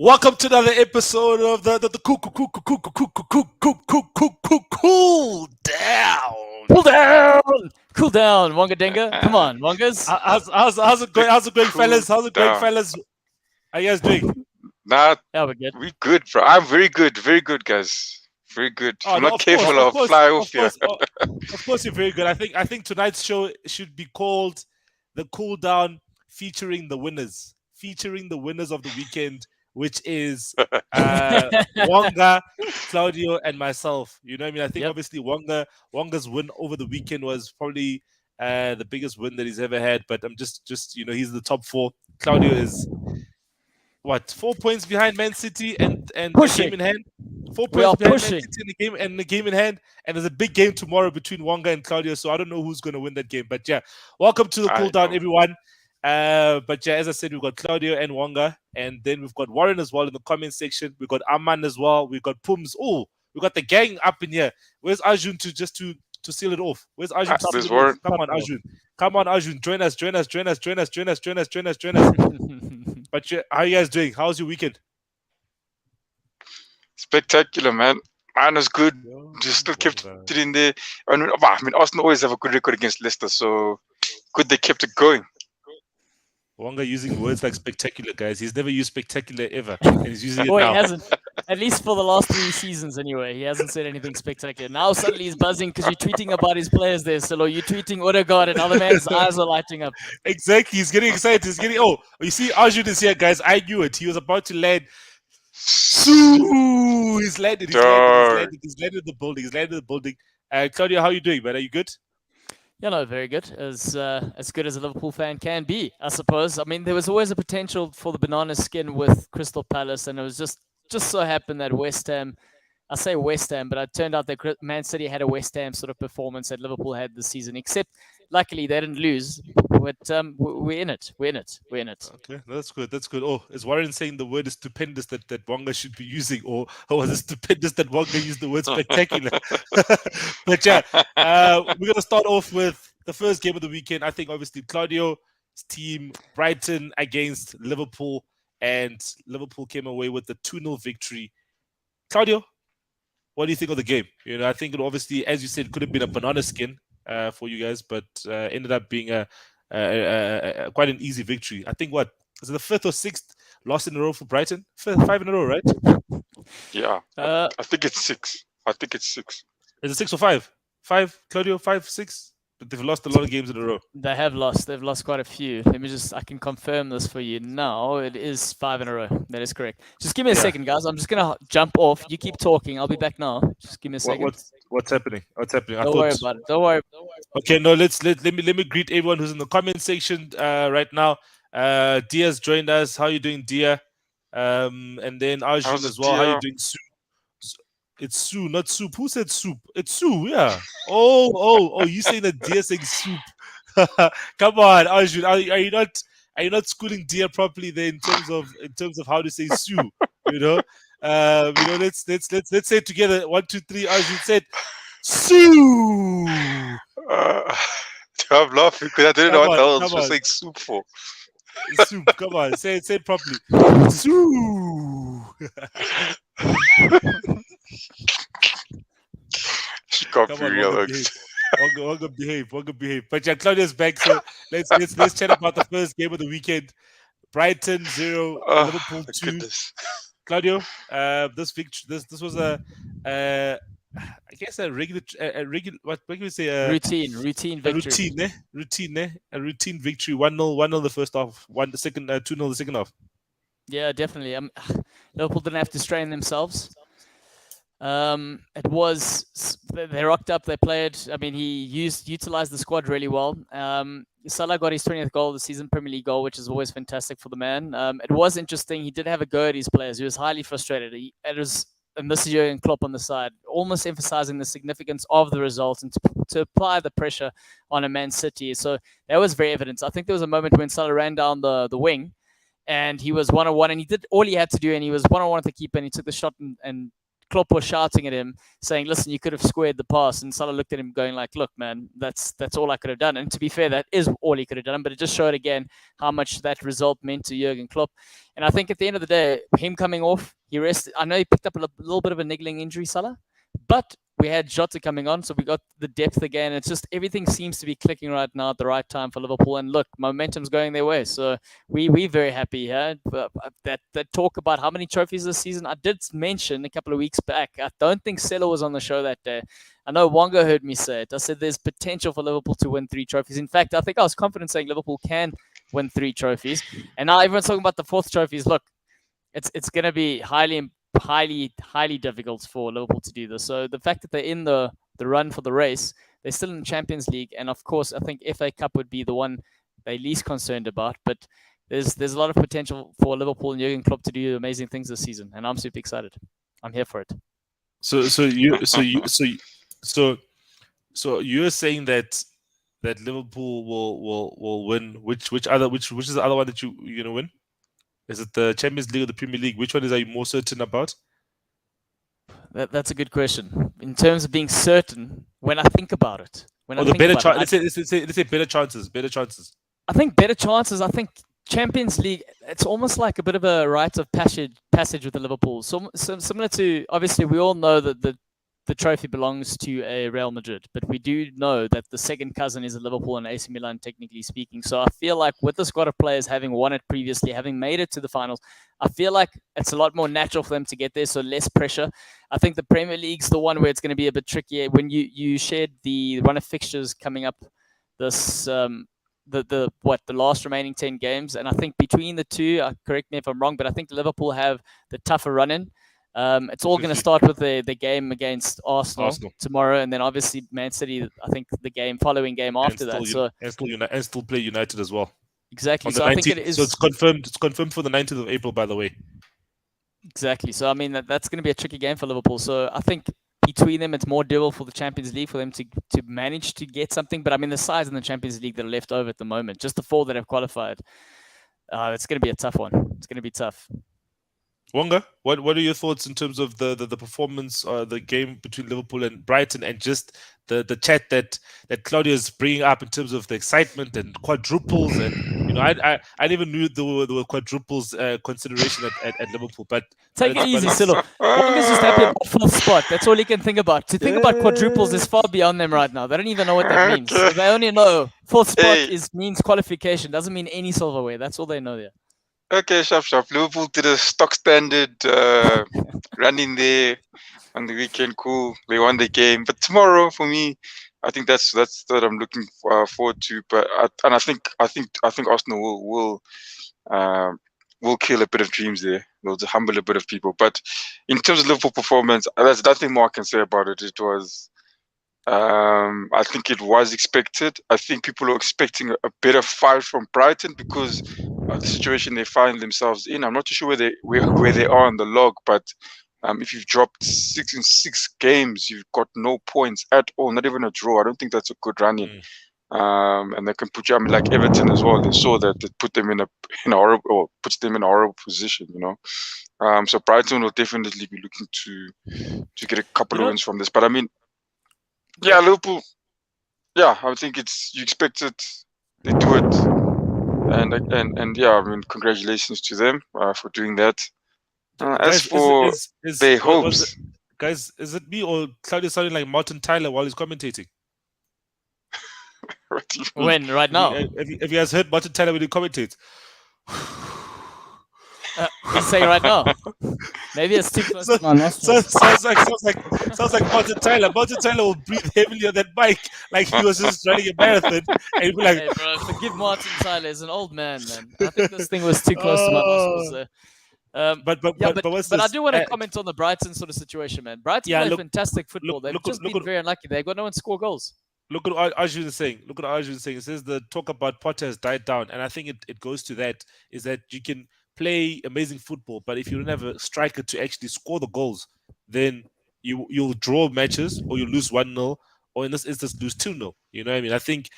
Welcome to another episode of the cool down. Cool down! Cool down, Wonga Dinga. Come on, Wongas. How's it going? How's it going, Cool fellas? How's it going, down. fellas? How you guys doing? Nah, Yeah, we're good. we good, bro. I'm very good, guys. Very good. If I'm not careful, I'll fly off here. Of course, you're very good. I think tonight's show should be called the Cool Down, featuring the winners of the weekend, which is Wonga, Claudio, and myself. You know what I mean? I think Yep. obviously Wonga's win over the weekend was probably the biggest win that he's ever had. But I'm just he's the top four. Claudio is 4 points behind Man City and a Pushing. game in hand. 4 We are points behind pushing. Man City in the game in hand, and there's a big game tomorrow between Wonga and Claudio. So I don't know who's going to win that game. But yeah, welcome to the I Cool Down, know. everyone. But yeah, as I said, we've got Claudio and Wonga, and then we've got Warren as well in the comment section. We've got Aman as well. We've got Pums. Oh, we got the gang up in here. Where's Arjun to seal it off? Where's Arjun to There's seal it off? Warren. Come on, Arjun. Join us. But yeah, how you guys doing? How's your weekend? Spectacular, man. Mine was good. Just still kept it in there. I mean, Arsenal always have a good record against Leicester, so good they kept it going. Wonga using words like spectacular, guys. He's never used spectacular ever, and he's using it Boy, now. he hasn't. At least for the last 3 seasons, anyway. He hasn't said anything spectacular. Now suddenly he's buzzing because you're tweeting about his players there, Silo. You're tweeting Odegaard, and other man's eyes are lighting up. Exactly. He's getting excited. Oh, you see, Arjun is here, guys. I knew it. He was about to land. He's landed. He's landed the building. Claudia, how are you doing, man? Are you good? Yeah, no, very good. As good as a Liverpool fan can be, I suppose. I mean, there was always a potential for the banana skin with Crystal Palace, and it was just so happened that West Ham, I say West Ham, but it turned out that Man City had a West Ham sort of performance that Liverpool had this season, except luckily they didn't lose. But we're in it. Okay, that's good. Oh, is Warren saying the word is stupendous that Wonga should be using, or was it stupendous that Wonga used the word spectacular? But yeah, we're gonna start off with the first game of the weekend. I think obviously Claudio's team, Brighton against Liverpool, and Liverpool came away with the 2-0 victory. Claudio, what do you think of the game? You know, I think it obviously, as you said, could have been a banana skin for you guys, but ended up being quite an easy victory. I think is it the 5th or 6th loss in a row for Brighton? 5 in a row, right? Yeah, I think it's 6. Is it 6 or 5? 5, Claudio, 5, 6? But they've lost a lot of games in a row. They have lost. They've lost quite a few. I can confirm this for you now. It is 5 in a row. That is correct. Just give me a second, guys. I'm just going to jump off. You keep talking. I'll be back now. Just give me a second. What's happening? Don't worry about it. Don't worry. Okay, no, let me greet everyone who's in the comment section right now. Dia's joined us. How are you doing, Dia? And then Arjun as well. How are you doing, Sue? It's Sue, not soup. Who said soup? It's Sue, yeah. Oh, you saying that Dia saying soup. Come on, Arjun. Are you not schooling Dia properly there in terms of how to say Sue? You know? Let's say it together. 1, 2, 3. Arjun said Sue. I'm laughing because I didn't know what else was saying soup for. Soup, come on, say it properly. Soup. She can't be real. Wonga behave. But yeah, Claudia's back, so let's chat about the first game of the weekend. Brighton 0, Liverpool 2. Goodness. Claudio, this victory, this was I guess a regular what can we say? Routine victory. A routine victory. 1-0 the first half. 2-0 the second half. Yeah, definitely. Liverpool didn't have to strain themselves. It was they rocked up. They played. I mean, he utilized the squad really well. Salah got his 20th goal of the season, Premier League goal, which is always fantastic for the man. It was interesting. He did have a go at his players. He was highly frustrated. And this is Jurgen Klopp on the side, almost emphasizing the significance of the result and to apply the pressure on a Man City. So that was very evident. I think there was a moment when Salah ran down the wing and he was 1-on-1 and he did all he had to do and he was 1-on-1 with the keeper and he took the shot and Klopp was shouting at him, saying, "Listen, you could have squared the pass," and Salah looked at him, going like, "Look, man, that's all I could have done." And to be fair, that is all he could have done. But it just showed again how much that result meant to Jurgen Klopp. And I think at the end of the day, him coming off, he rested. I know he picked up a little bit of a niggling injury, Salah, but we had Jota coming on, so we got the depth again. It's just everything seems to be clicking right now at the right time for Liverpool. And look, momentum's going their way. So we're very happy here. That talk about how many trophies this season, I did mention a couple of weeks back. I don't think Salah was on the show that day. I know Wonga heard me say it. I said there's potential for Liverpool to win 3 trophies. In fact, I think I was confident saying Liverpool can win 3 trophies. And now everyone's talking about the 4th trophies. Look, it's going to be highly difficult for Liverpool to do this. So the fact that they're in the run for the race, they're still in the Champions League, and of course, I think FA Cup would be the one they're least concerned about. But there's a lot of potential for Liverpool and Jurgen Klopp to do amazing things this season, and I'm super excited. I'm here for it. So you're saying that Liverpool will win. Which is the other one that you're gonna win? Is it the Champions League or the Premier League? Which one are you more certain about? That's a good question. In terms of being certain, when I think about it, let's say better chances. I think better chances. I think Champions League. It's almost like a bit of a rite of passage with the Liverpool. So similar to, obviously, we all know that the trophy belongs to a Real Madrid, but we do know that the second cousin is a Liverpool and AC Milan, technically speaking. So I feel like with the squad of players having won it previously, having made it to the finals, I feel like it's a lot more natural for them to get there, so less pressure. I think the Premier League's the one where it's going to be a bit trickier. When you shared the run of fixtures coming up this the last remaining 10 games, and I think between the two, correct me if I'm wrong, but I think Liverpool have the tougher run-in. It's all going to start with the game against Arsenal tomorrow, and then obviously Man City. I think the following game after that. And still play United as well. Exactly. So I think it is. So it's confirmed. It's confirmed for the 19th of April, by the way. Exactly. So I mean that's going to be a tricky game for Liverpool. So I think between them, it's more doable for the Champions League for them to manage to get something. But I mean the sides in the Champions League that are left over at the moment, just the 4 that have qualified, it's going to be a tough one. It's going to be tough. Wonga, what are your thoughts in terms of the performance, the game between Liverpool and Brighton, and just the chat that Claudia is bringing up in terms of the excitement and quadruples, and I never knew there were quadruples consideration at Liverpool. But take it easy, Silo. Wanga's just happy about 4th spot. That's all he can think about. To think about quadruples is far beyond them right now. They don't even know what that means. So they only know 4th spot means qualification. Doesn't mean any silverware. That's all they know there. Okay, sharp. Liverpool did a stock standard run in there on the weekend. Cool, they won the game. But tomorrow, for me, I think that's what I'm looking forward to. But I think Arsenal will kill a bit of dreams there. They'll humble a bit of people. But in terms of Liverpool performance, there's nothing more I can say about it. It was. I think it was expected. I think people are expecting a better fight from Brighton because of the situation they find themselves in. I'm not too sure where they are on the log, but if you've dropped 6 in 6 games, you've got no points at all, not even a draw. I don't think that's a good run-in. And they can put you, like Everton as well. They saw that it put them in a horrible, or puts them in a horrible position, So Brighton will definitely be looking to get a couple of wins from this. But I mean. Yeah, Liverpool. Yeah, I think you expect it. They do it, and yeah, I mean, congratulations to them for doing that. As for their hopes, guys, is it me or Claudia sounding like Martin Tyler while he's commentating? When right now? Have you guys heard Martin Tyler when he commentates? He's saying right now. Maybe it's too close to my nostrils. Sounds like Martin Tyler. Martin Tyler will breathe heavily on that mic like he was just running a marathon. And he'd be like, "Hey, bro, forgive Martin Tyler. He's an old man. I think this thing was too close to my nostrils there. But I do want to comment on the Brighton sort of situation, man. Brighton play fantastic football. They've just been very unlucky. They've got no one to score goals. Look at what Arjun is saying. It says the talk about Potter has died down. And I think it goes to that, is that you can play amazing football, but if you don't have a striker to actually score the goals, then you'll draw matches or you lose 1-0, or in this instance lose 2-0. You know what I mean? I think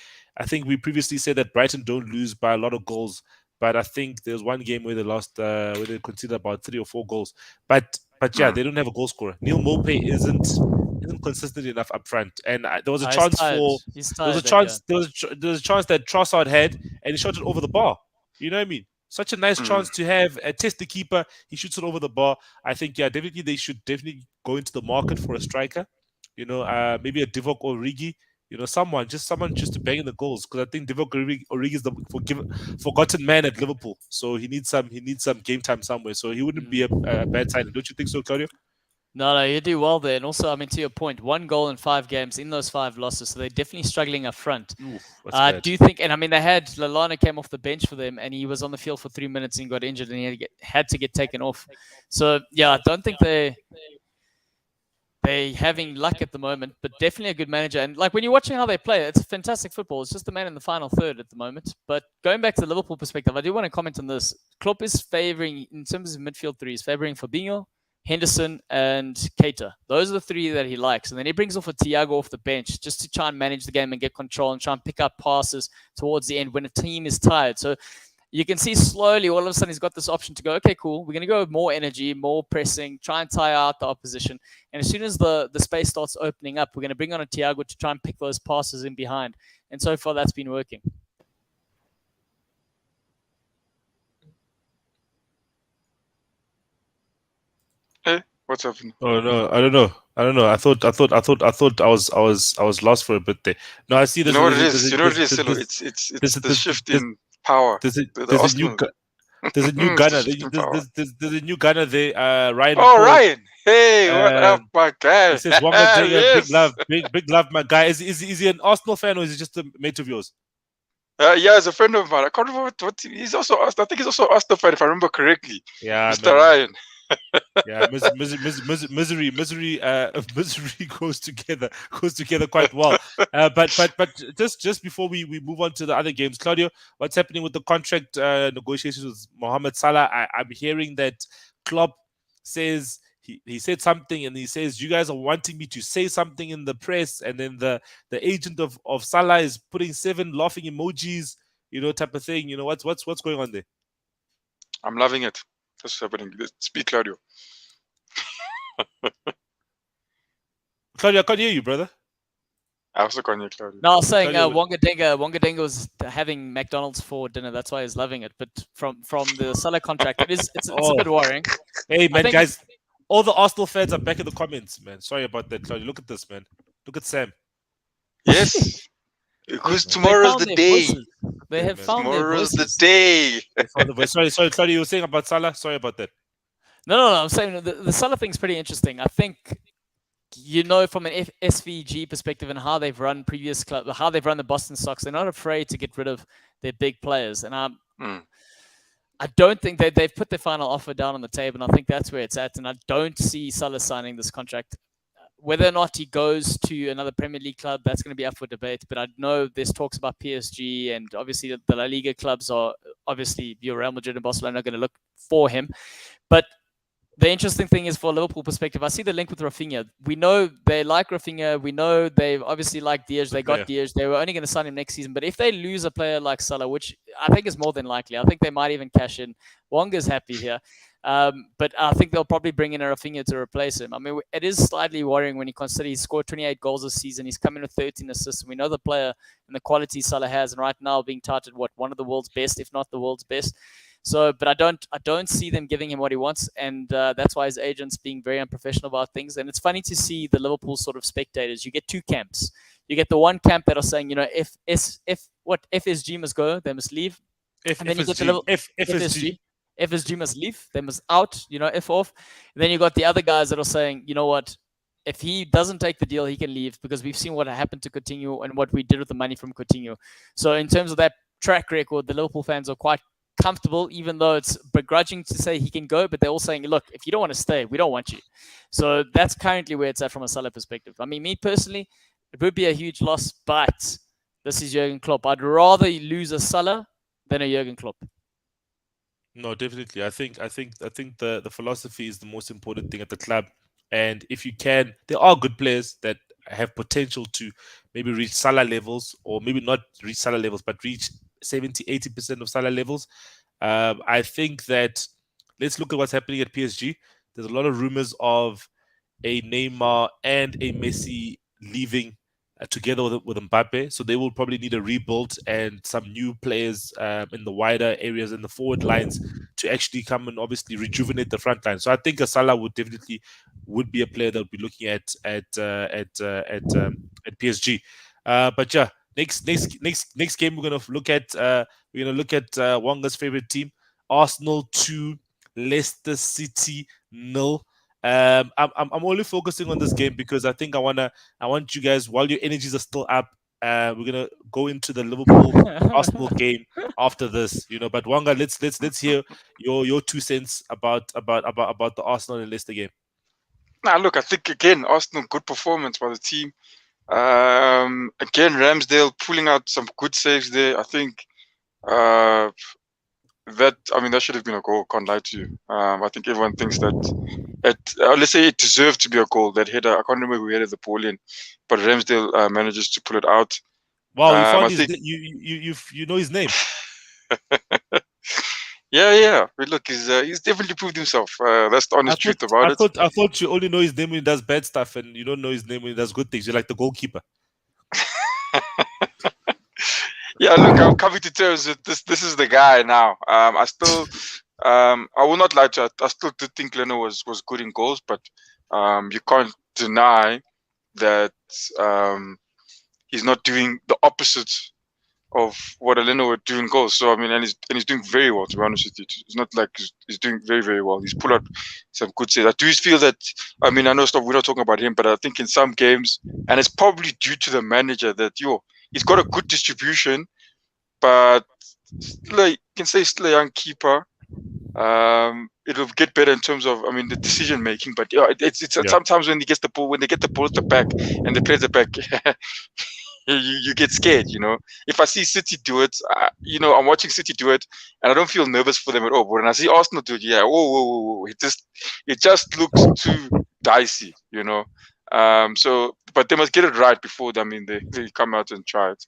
we previously said that Brighton don't lose by a lot of goals, but I think there's one game where they lost, where they conceded about 3 or 4 goals. But But yeah, they don't have a goal scorer. Neil Maupay isn't consistent enough up front, and there was a chance for He's there was a tired, chance there was a chance that Trossard had, and he shot it over the bar. You know what I mean? Such a nice chance to have a test the keeper. He shoots it over the bar. I think yeah, definitely they should definitely go into the market for a striker. You know, maybe a Divock Origi. You know, someone just to bang in the goals, because I think Divock Origi is the forgotten man at Liverpool. So he needs some game time somewhere. So he wouldn't be a bad signing, don't you think so, Claudio? No, you do well there. And also, I mean, to your point, 1 goal in 5 games in those 5 losses. So they're definitely struggling up front. I do think, and I mean, they had Lallana came off the bench for them, and he was on the field for 3 minutes and got injured, and he had to get taken off. So, yeah, I don't think they're having luck at the moment, but definitely a good manager. And like when you're watching how they play, it's fantastic football. It's just the man in the final third at the moment. But going back to the Liverpool perspective, I do want to comment on this. Klopp is favouring, in terms of midfield threes, favouring Fabinho, Henderson, and Keita. Those are the 3 that he likes. And then he brings off a Thiago off the bench just to try and manage the game and get control and try and pick up passes towards the end when a team is tired. So you can see slowly, all of a sudden, he's got this option to go, okay, cool, we're going to go with more energy, more pressing, try and tire out the opposition. And as soon as the space starts opening up, we're going to bring on a Thiago to try and pick those passes in behind. And so far, that's been working. Hey, what's happening? Oh no, I don't know. I thought I was lost for a bit there. No, I see. You know what it is. You know what it is, Silo. It's the shift in power. There's a new gunner. There's a new gunner there. Ryan. Oh, Ryan. Hey, what up, my guy? He says, "Wanga Dega, Yes. big love, my guy." Is he an Arsenal fan or is he just a mate of yours? Yeah, he's a friend of mine. I can't remember what he's also asked. I think he's also Arsenal fan, if I remember correctly. Yeah, Mr. Ryan. Yeah, misery goes together quite well. But just before we move on to the other games, Claudio, what's happening with the contract negotiations with Mohamed Salah? I'm hearing that Klopp says he said something, and he says you guys are wanting me to say something in the press, and then the agent of Salah is putting 7 laughing emojis, you know, type of thing. You know, what's going on there? I'm loving it. That's what's happening. Speak, Claudio. Claudio, I can't hear you, brother. I also can't hear Claudio. No, I was saying Wanga Denga was having McDonald's for dinner. That's why he's loving it. But from the Salah contract, it's a bit worrying. Hey, man, guys, all the Arsenal fans are back in the comments, man. Sorry about that, Claudio. Look at this, man. Look at Sam. Yes. Because tomorrow's the day. They have found tomorrow's the day. Sorry, Claudio, you were saying about Salah? Sorry about that. No. I'm saying the Salah thing's pretty interesting. I think, you know, from an SVG perspective and how they've run previous clubs, how they've run the Boston Sox, they're not afraid to get rid of their big players. And I don't think they've put their final offer down on the table, and I think that's where it's at. And I don't see Salah signing this contract. Whether or not he goes to another Premier League club, that's going to be up for debate. But I know there's talks about PSG, and obviously the La Liga clubs are obviously Real Madrid and Barcelona are going to look for him. But the interesting thing is, for a Liverpool perspective, I see the link with Rafinha. We know they like Rafinha. We know they obviously like Diaz. They got Diaz. They were only going to sign him next season. But if they lose a player like Salah, which I think is more than likely, I think they might even cash in. Wanga's happy here. But I think they'll probably bring in a Rafinha to replace him. I mean, it is slightly worrying when you consider he scored 28 goals this season. He's come in with 13 assists. We know the player and the quality Salah has, and right now being touted one of the world's best, if not the world's best. So, but I don't see them giving him what he wants, and that's why his agent's being very unprofessional about things. And it's funny to see the Liverpool sort of spectators. You get 2 camps. You get the one camp that are saying, you know, if FSG must go, they must leave. And then you get the FSG must leave, they must out, you know, F off. And then you got the other guys that are saying, you know what, if he doesn't take the deal, he can leave, because we've seen what happened to Coutinho and what we did with the money from Coutinho. So in terms of that track record, the Liverpool fans are quite comfortable, even though it's begrudging to say he can go, but they're all saying, look, if you don't want to stay, we don't want you. So that's currently where it's at from a Salah perspective. I mean, me personally, it would be a huge loss, but this is Jurgen Klopp. I'd rather lose a Salah than a Jurgen Klopp. No, definitely. I think the philosophy is the most important thing at the club. And if you can, there are good players that have potential to maybe reach Salah levels, or maybe not reach Salah levels, but reach 70-80% of Salah levels. I think that let's look at what's happening at PSG. there's a lot of rumors of a Neymar and a Messi leaving together with Mbappe. So they will probably need a rebuild and some new players in the wider areas in the forward lines to actually come and obviously rejuvenate the front line. So I think Salah would definitely would be a player that would be looking at PSG. But yeah, next game we're gonna look at Wanga's favorite team, Arsenal 2, Leicester City 0. I'm only focusing on this game because I think I want you guys, while your energies are still up, we're gonna go into the Liverpool Arsenal game after this, But Wanga, let's hear your 2 cents about the Arsenal and Leicester game. Nah, look, I think again, Arsenal, good performance by the team. Again, Ramsdale pulling out some good saves there. I think that should have been a goal. Can't lie to you. I think everyone thinks that let's say it deserved to be a goal. That header, I can't remember who headed the ball in, but Ramsdale manages to pull it out. Wow, you found you know his name. Yeah. But look, he's definitely proved himself. That's the honest truth about it. I thought you only know his name when he does bad stuff, and you don't know his name when he does good things. You're like the goalkeeper. Yeah, look, I'm coming to terms with this. This is the guy now. I will not lie to you. I still do think Leno was good in goals, but you can't deny that he's not doing the opposite of what Leno would do in goals. So I mean, and he's doing very well. To be honest with you, it's not like he's doing very, very well. He's pulled out some good saves. I do feel that. I mean, I know we're not talking about him, but I think in some games, and it's probably due to the manager that he's got a good distribution, but still, you can say still a young keeper. It'll get better in terms of, the decision making. But sometimes when he gets the ball, when they get the ball at the back and they play at the back, you get scared. If I see City do it, I'm watching City do it, and I don't feel nervous for them at all. But when I see Arsenal do it, whoa, it just looks too dicey. But they must get it right before they come out and try it.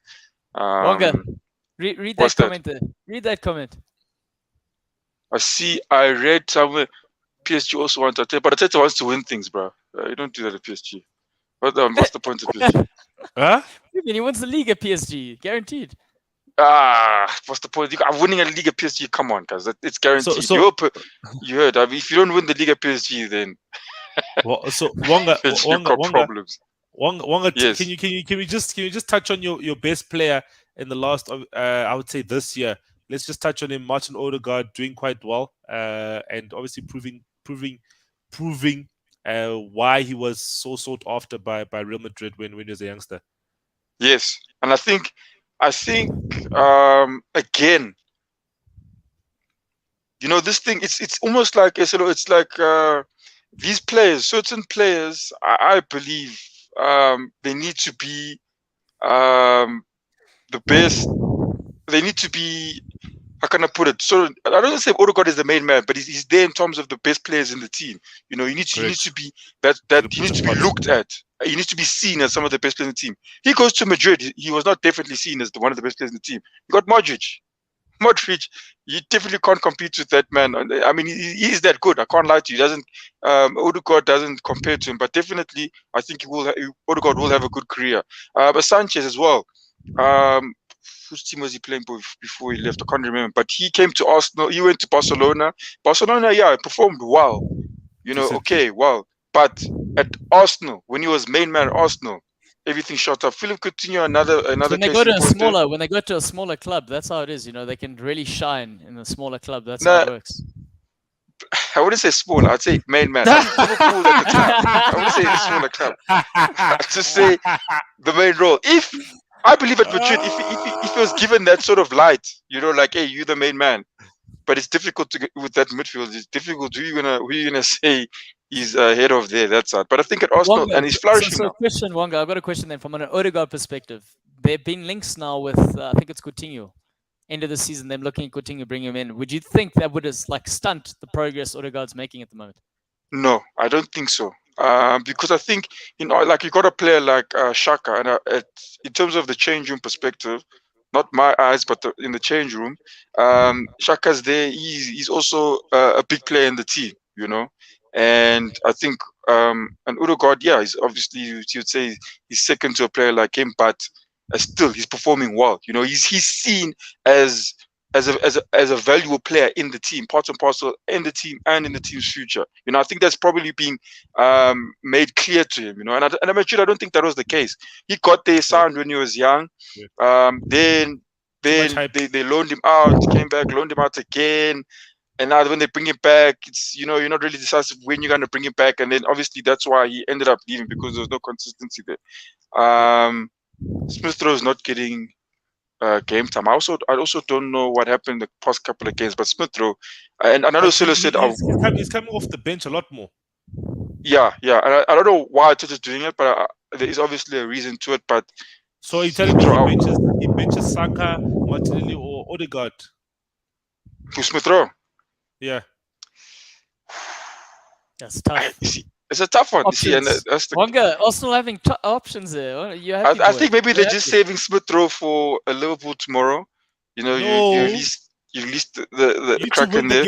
Wonga, read that comment there. Read that comment. I read somewhere PSG also wants to, but Arteta wants to win things, bro. You don't do that at PSG. What's the point of PSG? Huh? I mean, he wins the league at PSG, guaranteed. What's the point? I'm winning a league at PSG. Come on, guys, it's guaranteed. So, you heard. If you don't win the league at PSG, then Wonga, problems. Wonga, yes. Can you just touch on your best player in the last? I would say this year. Let's just touch on him. Martin Odegaard doing quite well, and obviously proving why he was so sought after by Real Madrid when he was a youngster. Yes, and I think again, this thing. It's almost like it's like these players, certain players. I believe they need to be the best. They need to be, how can I put it? So I don't say Odegaard is the main man, but he's there in terms of the best players in the team. He needs to be that he needs to be looked at. He needs to be seen as some of the best players in the team. He goes to Madrid. He was not definitely seen as one of the best players in the team. You got Modric. You definitely can't compete with that man. I mean, he is that good. I can't lie to you. Odegaard doesn't compare to him, but definitely I think Odegaard will have a good career. But Sanchez as well. Whose team was he playing before he left? I can't remember. But he came to Arsenal. He went to Barcelona. Barcelona, performed well. Well. But at Arsenal, when he was main man at Arsenal, everything shot up. Philip Coutinho, another when they go to a smaller club, that's how it is. They can really shine in a smaller club. That's how it works. I wouldn't say smaller. I'd say main man. Liverpool at the time. I wouldn't say smaller club. I'd just say the main role. I believe at Madrid, if he was given that sort of light, like, hey, you're the main man, but it's difficult to get with that midfield. It's difficult. Who are you gonna say he's ahead of there? That side. But I think at Arsenal, Wonga, and he's flourishing now. Question, Wonga, I've got a question then from an Odegaard perspective. There have been links now with I think it's Coutinho. End of the season, them looking at Coutinho, bring him in. Would you think that would stunt the progress Odegaard's making at the moment? No, I don't think so. Because I think like you got a player like Xhaka, and in terms of the change room perspective, not my eyes, but in the change room, Xhaka's there. He's also a big player in the team. And I think and Udegaard, yeah, he's obviously you'd say he's second to a player like him, but still he's performing well. You know, he's seen as as a valuable player in the team, part and parcel in the team and in the team's future. You know, I think that's probably been made clear to him. You know, and I'm actually I don't think that was the case. He got there signed when he was young. Then they loaned him out, came back, loaned him out again. And now when they bring him back, it's you're not really decisive when you're gonna bring him back. And then obviously that's why he ended up leaving because there was no consistency there. Smith Rowe is not getting game time. I also don't know what happened the past couple of games, but Smith Rowe and I know Silo said he's coming off the bench a lot more. Yeah. And I don't know why Twitter is doing it, but there is obviously a reason to it. But so you're telling me he benches Saka, Martinelli, or Odegaard? Who Smith Rowe? Yeah, that's tough. It's a tough one. See, and that's the Wonga also having options there. I think maybe they're just saving Smith Rowe for Liverpool tomorrow. You know, you at least the crack in there.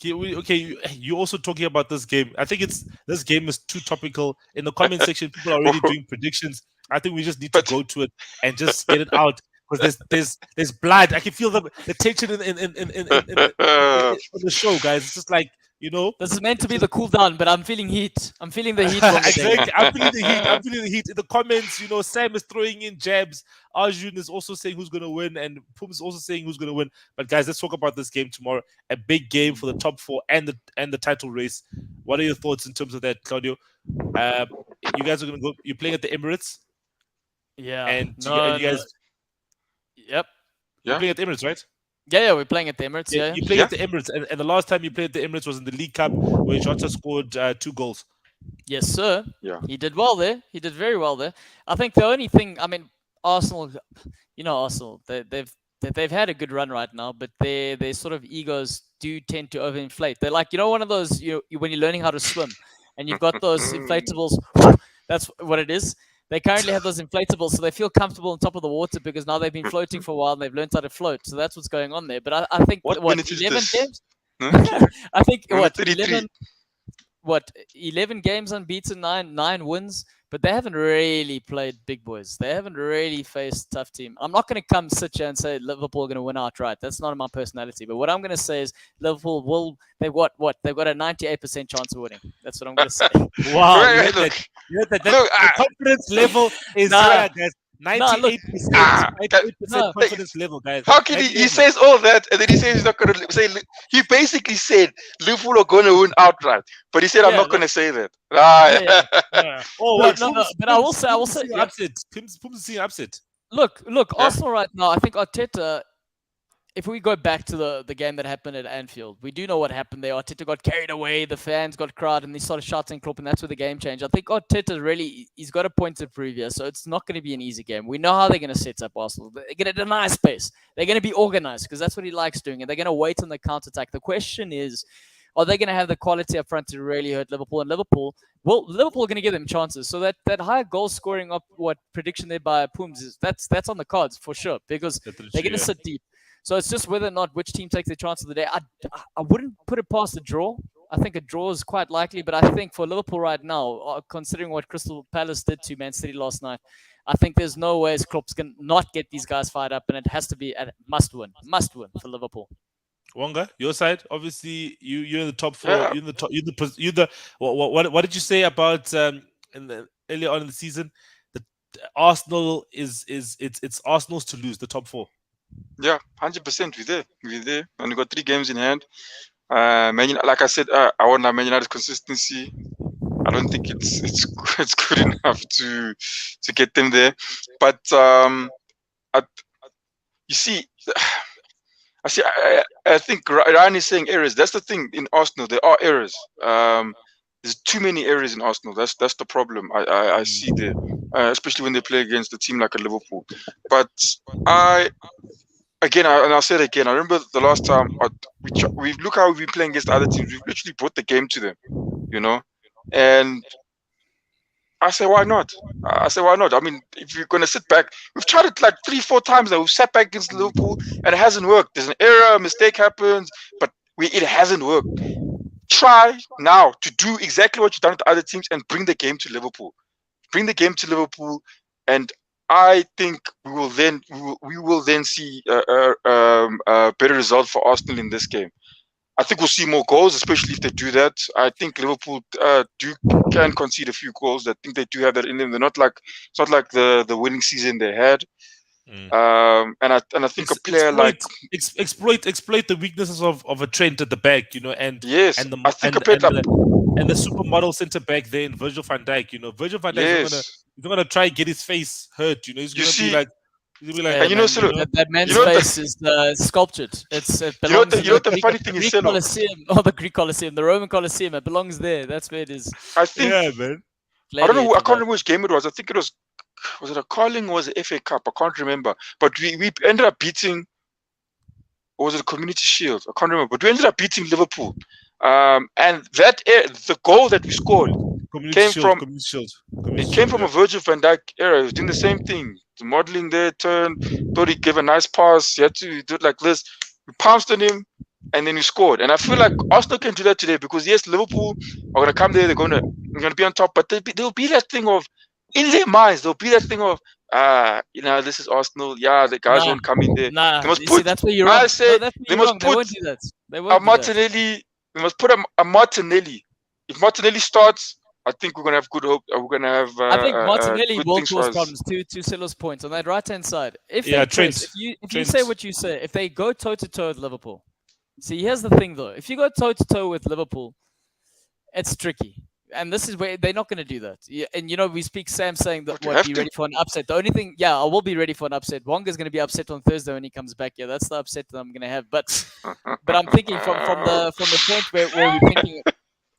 Okay, you're also talking about this game. I think this game is too topical. In the comment section, people are already doing predictions. I think we just need to go to it and just get it out because there's blood. I can feel the tension in the show, guys. It's just like, this is meant to be the cool down, but I'm feeling heat. I'm feeling the heat. Exactly. I'm feeling the heat. In the comments, Sam is throwing in jabs. Arjun is also saying who's going to win, and Pum is also saying who's going to win. But guys, let's talk about this game tomorrow. A big game for the top four and the title race. What are your thoughts in terms of that, Claudio? You guys are going to go. You're playing at the Emirates. Yeah. And you guys. Yep. You're playing at the Emirates, right? Yeah, we're playing at the Emirates. Yeah, you played at the Emirates, and the last time you played at the Emirates was in the League Cup, where Jota scored 2 goals. Yes, sir. Yeah, he did well there. He did very well there. I think the only thing, Arsenal, Arsenal, they've had a good run right now, but their sort of egos do tend to overinflate. They're like, one of those when you're learning how to swim, and you've got those inflatables. That's what it is. They currently have those inflatables, so they feel comfortable on top of the water because now they've been floating for a while and they've learned how to float. So that's what's going on there. But I think, 11 games? I think, 11 games unbeaten, 9 wins, but they haven't really played big boys. They haven't really faced tough team. I'm not going to come sit here and say Liverpool are going to win outright. That's not my personality. But what I'm going to say is Liverpool will. They've got a 98% chance of winning. That's what I'm going to say. Wow, the confidence level is there, guys. 98% confidence level, guys. How can he says all that and then he says he's not going to say? He basically said Liverpool are going to win outright, but he said I'm not going to say that. Oh, but I will say, upset. Pum's seeing upset. Look, Arsenal right now. I think Arteta. If we go back to the game that happened at Anfield, we do know what happened there. Arteta got carried away, the fans got crowded, and they started shouting Klopp, and that's where the game changed. I think Arteta he's got a point to prove here, so it's not going to be an easy game. We know how they're going to set up Arsenal. They're going to deny space. They're going to be organized because that's what he likes doing, and they're going to wait on the counter-attack. The question is, are they going to have the quality up front to really hurt Liverpool? And Liverpool are going to give them chances. So that high goal scoring prediction there by Pums is that's on the cards for sure because they're going to sit deep. So it's just whether or not which team takes their chance of the day. I wouldn't put it past a draw. I think a draw is quite likely, but I think for Liverpool right now, considering what Crystal Palace did to Man City last night, I think there's no way Klopp's going to not get these guys fired up, and it has to be a must win for Liverpool. Wonga, your side, obviously you're in the top 4. Yeah. You're the what did you say about earlier on in the season? The Arsenal it's Arsenal's to lose the top 4. Yeah, 100%. We're there, and we got 3 games in hand. Like I said, I want Man United's consistency. I don't think it's good enough to get them there. But you see, I think Ryan is saying errors. That's the thing in Arsenal. There are errors. There's too many errors in Arsenal. That's the problem I see there, especially when they play against a team like a Liverpool. But I'll say it again. I remember the last time we look how we've been playing against other teams. We've literally brought the game to them, And I say, why not? I mean, if you're gonna sit back, we've tried it like 3-4 times now. We've sat back against Liverpool and it hasn't worked. There's an error, a mistake happens, but it hasn't worked. try now to do exactly what you've done with other teams and bring the game to Liverpool. Bring the game to Liverpool, and I think we will then see a better result for Arsenal in this game. I think we'll see more goals, especially if they do that. I think Liverpool can concede a few goals. I think they do have that in them. They're not like it's not like the winning season they had. And I think a player exploit the weaknesses of a Trent at the back, and yes, and the I think and the supermodel centre back there in Virgil van Dijk. Virgil van Dijk is not gonna try and get his face hurt. He's gonna be like. And that man's face is sculptured. It belongs in the funny thing Greek is, Colosseum, or the Greek Colosseum, the Roman Colosseum. It belongs there. That's where it is. I think. Yeah, man. I don't know. I can't remember which game it was. I think it was it a Carling or was it FA Cup? I can't remember. But we ended up beating. Or was it a Community Shield? I can't remember. But we ended up beating Liverpool. And the goal that we scored came from a Virgil van Dijk era. He was doing the same thing. The modeling there, turn, thought he gave a nice pass. He had to do it like this. We pounced on him, and then we scored. And I feel like Arsenal can do that today because yes, Liverpool are gonna come there. They're gonna be on top, but there'll be that thing of in their minds. There'll be that thing of this is Arsenal. Yeah, the guys won't come in there. They must put. See, that's where you're wrong. They must put. They won't do that. They won't a Martinelli. We must put a Martinelli. If Martinelli starts, I think we're gonna have good hope. We're gonna have. I think Martinelli will cause problems. To Silo's point on that right-hand side, if you say what you say, if they go toe-to-toe with Liverpool, see, here's the thing though: if you go toe-to-toe with Liverpool, it's tricky, and this is where they're not going to do that. Yeah, and we speak Sam saying that be ready for an upset. The only thing, I will be ready for an upset. Wonga's going to be upset on Thursday when he comes back. Yeah, that's the upset that I'm going to have. But I'm thinking from the point where we're thinking,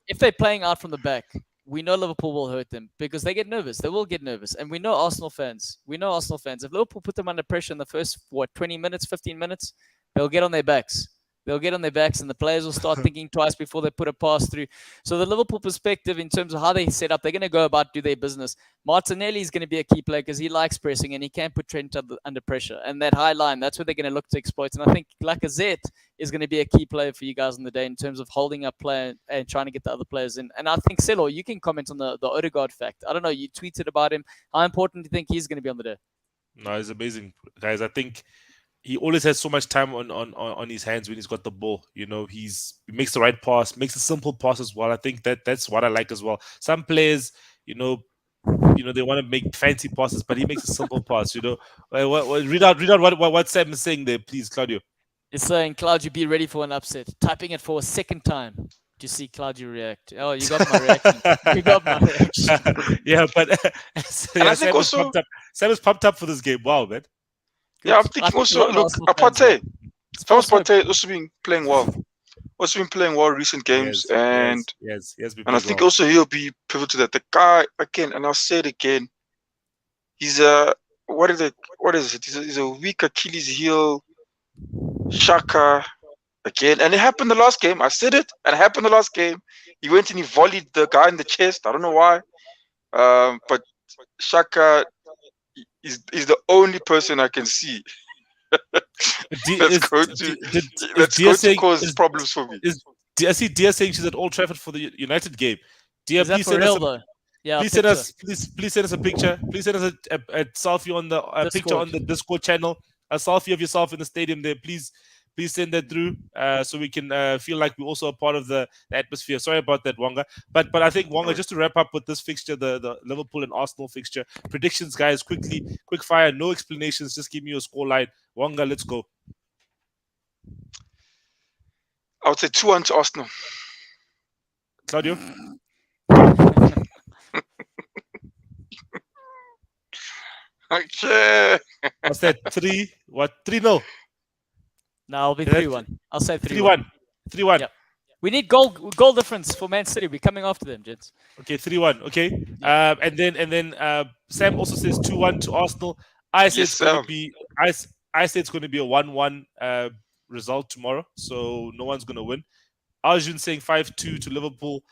if they're playing out from the back. We know Liverpool will hurt them because they get nervous. They will get nervous. And we know Arsenal fans. If Liverpool put them under pressure in the first, 20 minutes, 15 minutes, they'll get on their backs. And the players will start thinking twice before they put a pass through. So the Liverpool perspective in terms of how they set up, they're going to go about do their business. Martinelli is going to be a key player because he likes pressing and he can put Trent under pressure. And that high line, that's what they're going to look to exploit. And I think Lacazette is going to be a key player for you guys on the day in terms of holding up play and trying to get the other players in. And I think, Selo, you can comment on the Odegaard fact. I don't know, you tweeted about him. How important do you think he's going to be on the day? No, he's amazing, guys. I think he always has so much time on his hands when he's got the ball. He makes the right pass, makes a simple pass as well. I think that's what I like as well. Some players, they want to make fancy passes, but he makes a simple pass. Read out what Sam is saying there, please, Claudio. It's saying, Claudio, be ready for an upset. Typing it for a second time to see Claudio react. Oh, you got my reaction. Yeah, but and I think Sam is pumped up for this game. Wow, man. Yeah, I'm thinking also, look, Partey. Thomas Partey also been playing well. Recent games. Yes, and I think also he'll be pivotal to that. The guy, again, and I'll say it again, he's what is it? He's a weak Achilles heel, Shaka, again. And it happened the last game. I said it, and it happened the last game. He went and he volleyed the guy in the chest. I don't know why. But Shaka is the only person I can see that's going to cause problems for me. I see Dia saying she's at Old Trafford for the United game. Dia, please send us please send us a picture. Please send us a selfie on the picture on the Discord channel. A selfie of yourself in the stadium there. Please send that through so we can feel like we're also a part of the atmosphere. Sorry about that, Wonga. But I think, Wonga, just to wrap up with this fixture, the Liverpool and Arsenal fixture, predictions, guys, quick fire, no explanations, just give me your scoreline. Wonga, let's go. I would say 2-1 to Arsenal. Claudio? Okay. What's that? 3-0? No, I'll be 3-1. I'll say 3-1. 3-1. Yep. We need goal difference for Man City. We're coming after them, gents. Okay, 3-1. Okay. And then Sam also says 2-1 to Arsenal. I say it's going to be a 1-1 result tomorrow, so no one's going to win. Arjun saying 5-2 to Liverpool.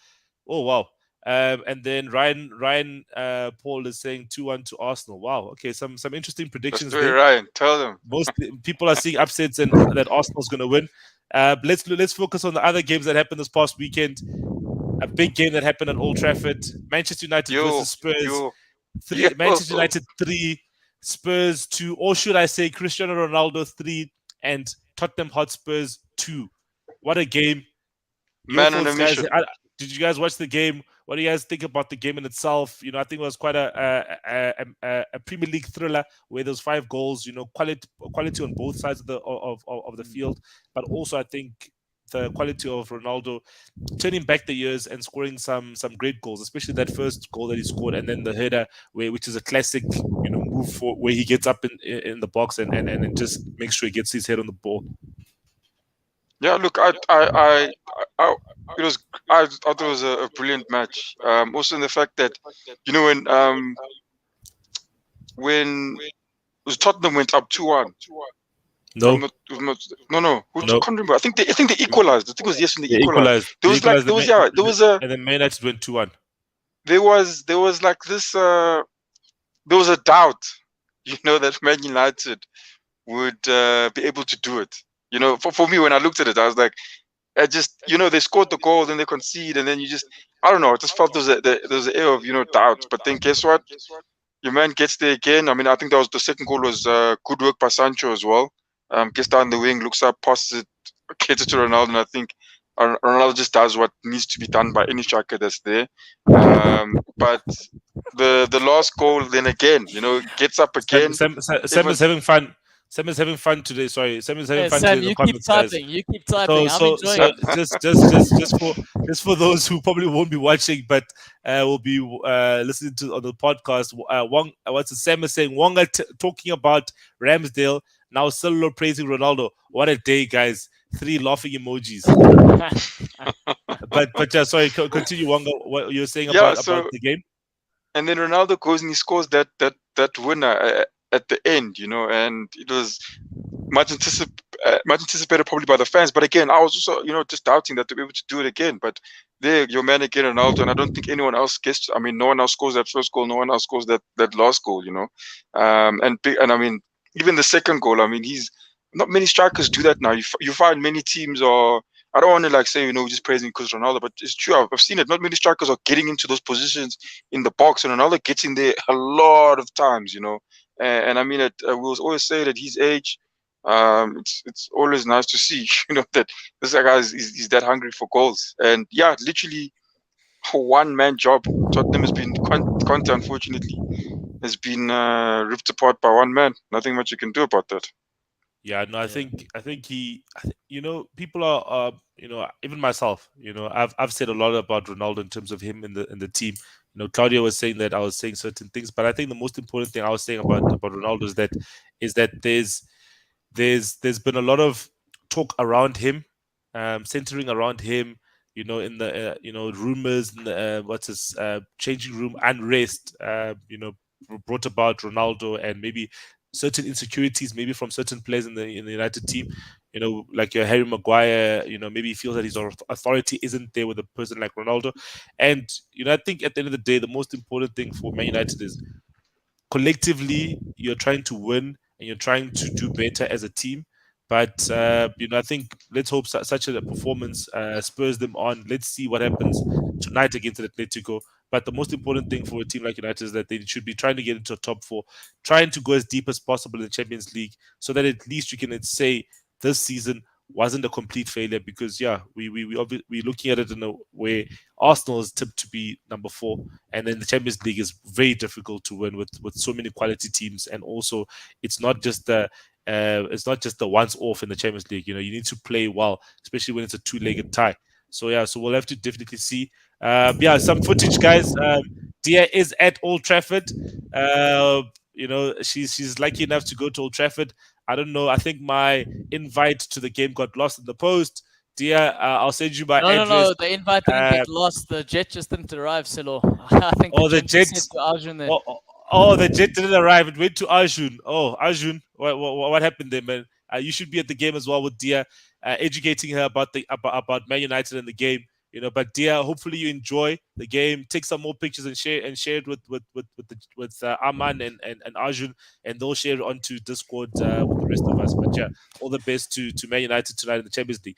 Oh wow. And then Ryan Paul is saying 2-1 to Arsenal. Wow. Okay, some interesting predictions there. Ryan, tell them. Most people are seeing upsets and that Arsenal's going to win. Let's focus on the other games that happened this past weekend. A big game that happened at Old Trafford: Manchester United versus Spurs. Manchester United 3, Spurs 2, or should I say Cristiano Ronaldo 3 and Tottenham Hotspurs 2. What a game! Your Man on a thoughts, guys. mission. Did you guys watch the game? What do you guys think about the game in itself? You know, I think it was quite a Premier League thriller where there's 5 goals. You know, quality on both sides of the field, but also I think the quality of Ronaldo turning back the years and scoring some great goals, especially that first goal that he scored, and then the header, which is a classic, you know, move for where he gets up in the box and just makes sure he gets his head on the ball. Yeah, look, I thought it was a brilliant match. Also in the fact that, you know, when Tottenham went up 2-1. No. No. No. I can't remember. I think they equalized. I think it was yes when they equalized. There was and then Man United went 2-1. There was like this. There was a doubt, you know, that Man United would be able to do it. You know, for me, when I looked at it, I was like, I just, you know, they scored the goal, then they concede, and then you just, I don't know, I just felt there was an air of, you know, doubt. But then guess what? Your man gets there again. I mean, I think that was the second goal was good work by Sancho as well. Gets down the wing, looks up, passes it, gets it to Ronaldo, and I think Ronaldo just does what needs to be done by any striker that's there. But the last goal, then again, you know, gets up again. Sam is having fun. Sam is having fun today. Sorry, Sam is having fun Sam, today. you keep typing. You keep typing. I'm enjoying it. Just for those who probably won't be watching, but will be listening to on the podcast. Sam is saying? Wonga talking about Ramsdale. Now Solo praising Ronaldo. What a day, guys! 3 laughing emojis. but yeah, sorry. Continue, Wonga. What you're saying about the game? And then Ronaldo goes and he scores that winner at the end, you know, and it was much anticipated probably by the fans. But again, I was also, you know, just doubting that they'll be able to do it again. But there, your man again, Ronaldo, and I don't think anyone else gets. I mean, no one else scores that first goal. No one else scores that last goal, you know. And I mean, even the second goal. I mean, not many strikers do that now. You find many teams are. I don't want to like say, you know, just praising because Ronaldo, but it's true. I've seen it. Not many strikers are getting into those positions in the box, and Ronaldo gets in there a lot of times, you know. And I mean, we'll always say that his age, it's always nice to see, you know, that this guy is that hungry for goals. And yeah, literally a one-man job. Tottenham has been, Conte, unfortunately, has been ripped apart by one man. Nothing much you can do about that. Yeah, no, I think you know, people are, you know, even myself, you know, I've said a lot about Ronaldo in terms of him in the team. You know, Claudia was saying that I was saying certain things, but I think the most important thing I was saying about Ronaldo is that there's been a lot of talk around him, centering around him. You know, in the you know, rumors and changing room unrest. You know, brought about Ronaldo and maybe certain insecurities, maybe from certain players in the United team. You know, like your Harry Maguire. You know, maybe he feels that his authority isn't there with a person like Ronaldo. And you know, I think at the end of the day, the most important thing for Man United is collectively you're trying to win and you're trying to do better as a team. But you know, I think let's hope such a performance spurs them on. Let's see what happens tonight against Atletico. But the most important thing for a team like United is that they should be trying to get into a top 4, trying to go as deep as possible in the Champions League, so that at least you can say this season wasn't a complete failure. Because we're looking at it in a way Arsenal is tipped to be number 4, and then the Champions League is very difficult to win with so many quality teams, and also it's not just the once off in the Champions League. You know, you need to play well, especially when it's a 2-legged tie. So yeah, so we'll have to definitely see. Yeah, some footage, guys. Dia is at Old Trafford. You know, she's lucky enough to go to Old Trafford. I don't know. I think my invite to the game got lost in the post. Dia, I'll send you my address. No, the invite didn't get lost. The jet just didn't arrive, Silo. I think the jet to Arjun there. The jet didn't arrive. It went to Arjun. Oh, Arjun, what happened there, man? You should be at the game as well with Dia, educating her about Man United and the game. But yeah, hopefully you enjoy the game. Take some more pictures and share it with Aman and Arjun, and they'll share it onto Discord with the rest of us. But yeah, all the best to Man United tonight in the Champions League.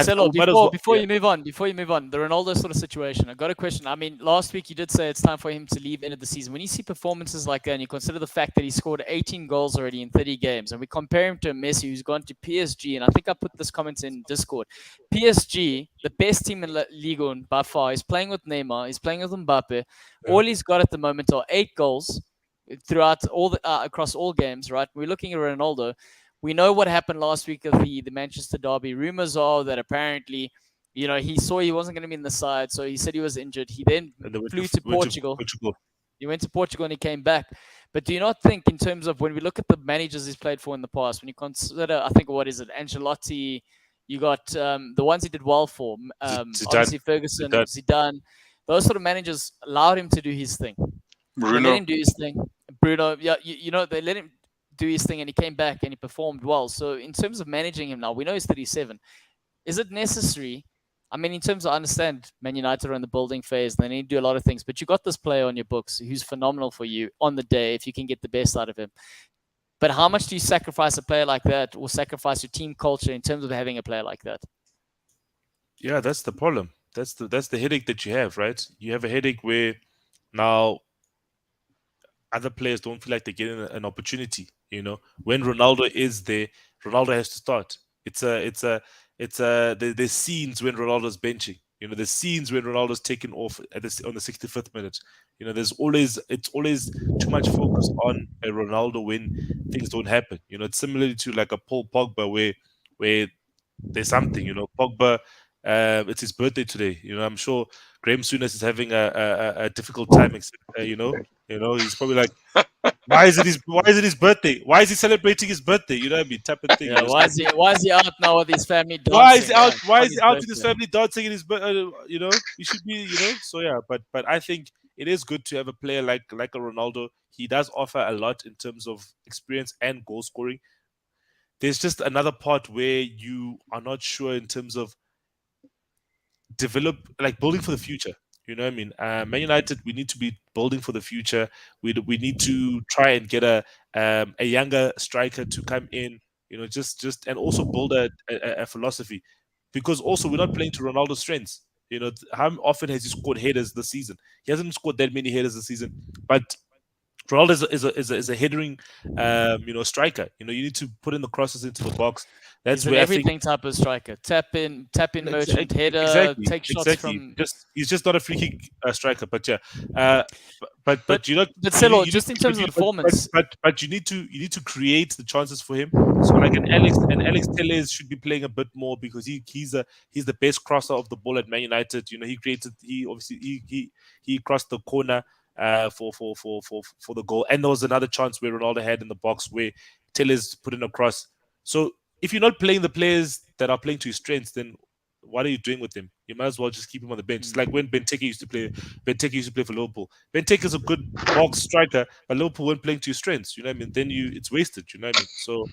Selo, might as well, before you move on, the Ronaldo sort of situation, I got a question. I mean, last week you did say it's time for him to leave end of the season. When you see performances like that, and you consider the fact that he scored 18 goals already in 30 games, and we compare him to Messi, who's gone to PSG, and I think I put this comment in Discord. PSG, the best team in Ligue 1 by far, he's playing with Neymar, he's playing with Mbappe. All he's got at the moment are 8 goals throughout across all games. Right? We're looking at Ronaldo. We know what happened last week of the Manchester derby. Rumors are that apparently, he saw he wasn't going to be in the side, so he said he was injured. He then flew to Portugal. He went to Portugal and he came back. But do you not think, in terms of when we look at the managers he's played for in the past, when you consider, I think, what is it, Ancelotti, you got the ones he did well for, obviously Ferguson, Zidane, those sort of managers allowed him to do his thing. Bruno. They let him do his thing. Bruno, yeah, they let him do his thing and he came back and he performed well. So in terms of managing him now, we know he's 37. Is it necessary? I mean, in terms of, I understand Man United are in the building phase, they need to do a lot of things, but you got this player on your books who's phenomenal for you on the day if you can get the best out of him. But how much do you sacrifice a player like that, or sacrifice your team culture in terms of having a player like that? Yeah, that's the problem. That's the headache that you have, right? You have a headache where now other players don't feel like they're getting an opportunity. When Ronaldo is there, Ronaldo has to start. There's scenes when Ronaldo's benching. There's scenes when Ronaldo's taken off on the 65th minute. It's always too much focus on a Ronaldo when things don't happen. It's similarly to like a Paul Pogba where there's something. Pogba, it's his birthday today. I'm sure Graham Souness is having a difficult time. He's probably like, why is it his birthday? Why is he celebrating his birthday? You know what I mean? Type of thing. Yeah, why is he out now with his family dancing? Why is he out? Why is he out with his family dancing in his birthday? He should be. So yeah, but I think it is good to have a player like a Ronaldo. He does offer a lot in terms of experience and goal scoring. There's just another part where you are not sure in terms of building for the future. You know what I mean? Man United, we need to be building for the future. We need to try and get a younger striker to come in. Just and also build a philosophy, because also we're not playing to Ronaldo's strengths. How often has he scored headers this season? He hasn't scored that many headers this season, but Ronaldo is a headering, striker. You need to put in the crosses into the box. That's he's where everything type of striker. Tap in, merchant, header, take shots from. He's just not a free kick striker, but yeah. But you know, but still, just in terms of performance. But you need to create the chances for him. So like an Alex Telles should be playing a bit more, because he's the best crosser of the ball at Man United. He crossed the corner for the goal, and there was another chance where Ronaldo had in the box where Telles put in a cross. So if you're not playing the players that are playing to his strengths, then what are you doing with him? You might as well just keep him on the bench. It's like when Benteke used to play for Liverpool. Benteke is a good box striker, but Liverpool weren't playing to his strengths. You know what I mean? Then it's wasted. You know what I mean? So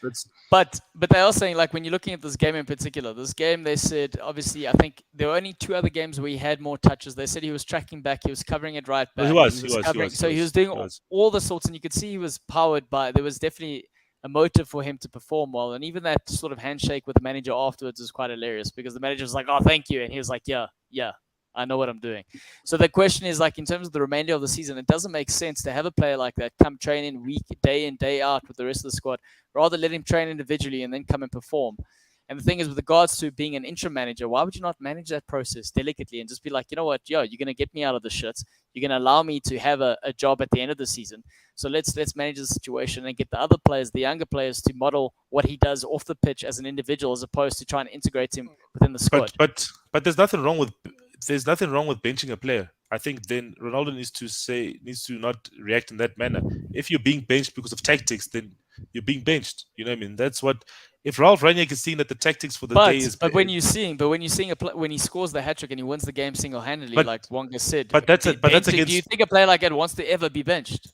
that's. But they are saying, like, when you're looking at this game in particular, they said, obviously, I think there were only 2 other games where he had more touches. They said he was tracking back, he was covering it right back. He was doing all the sorts, and you could see he was powered by. There was definitely a motive for him to perform well, and even that sort of handshake with the manager afterwards is quite hilarious, because the manager was like, "Oh, thank you," and he was like, "Yeah, I know what I'm doing." So the question is, like, in terms of the remainder of the season, it doesn't make sense to have a player like that come train in day out with the rest of the squad. Rather let him train individually and then come and perform. And the thing is, with regards to being an interim manager, why would you not manage that process delicately and just be like, you know what, you're going to get me out of the shit. You're going to allow me to have a job at the end of the season. So let's manage the situation and get the other players, the younger players, to model what he does off the pitch as an individual, as opposed to trying to integrate him within the squad. But there's nothing wrong with benching a player. I think then Ronaldo needs to not react in that manner. If you're being benched because of tactics, then you're being benched. You know what I mean? That's what. If Ralf Rangnick is seeing that the tactics for the day is, when he scores the hat trick and he wins the game single-handedly, like Wonga said, that's against. Do you think a player like that wants to ever be benched?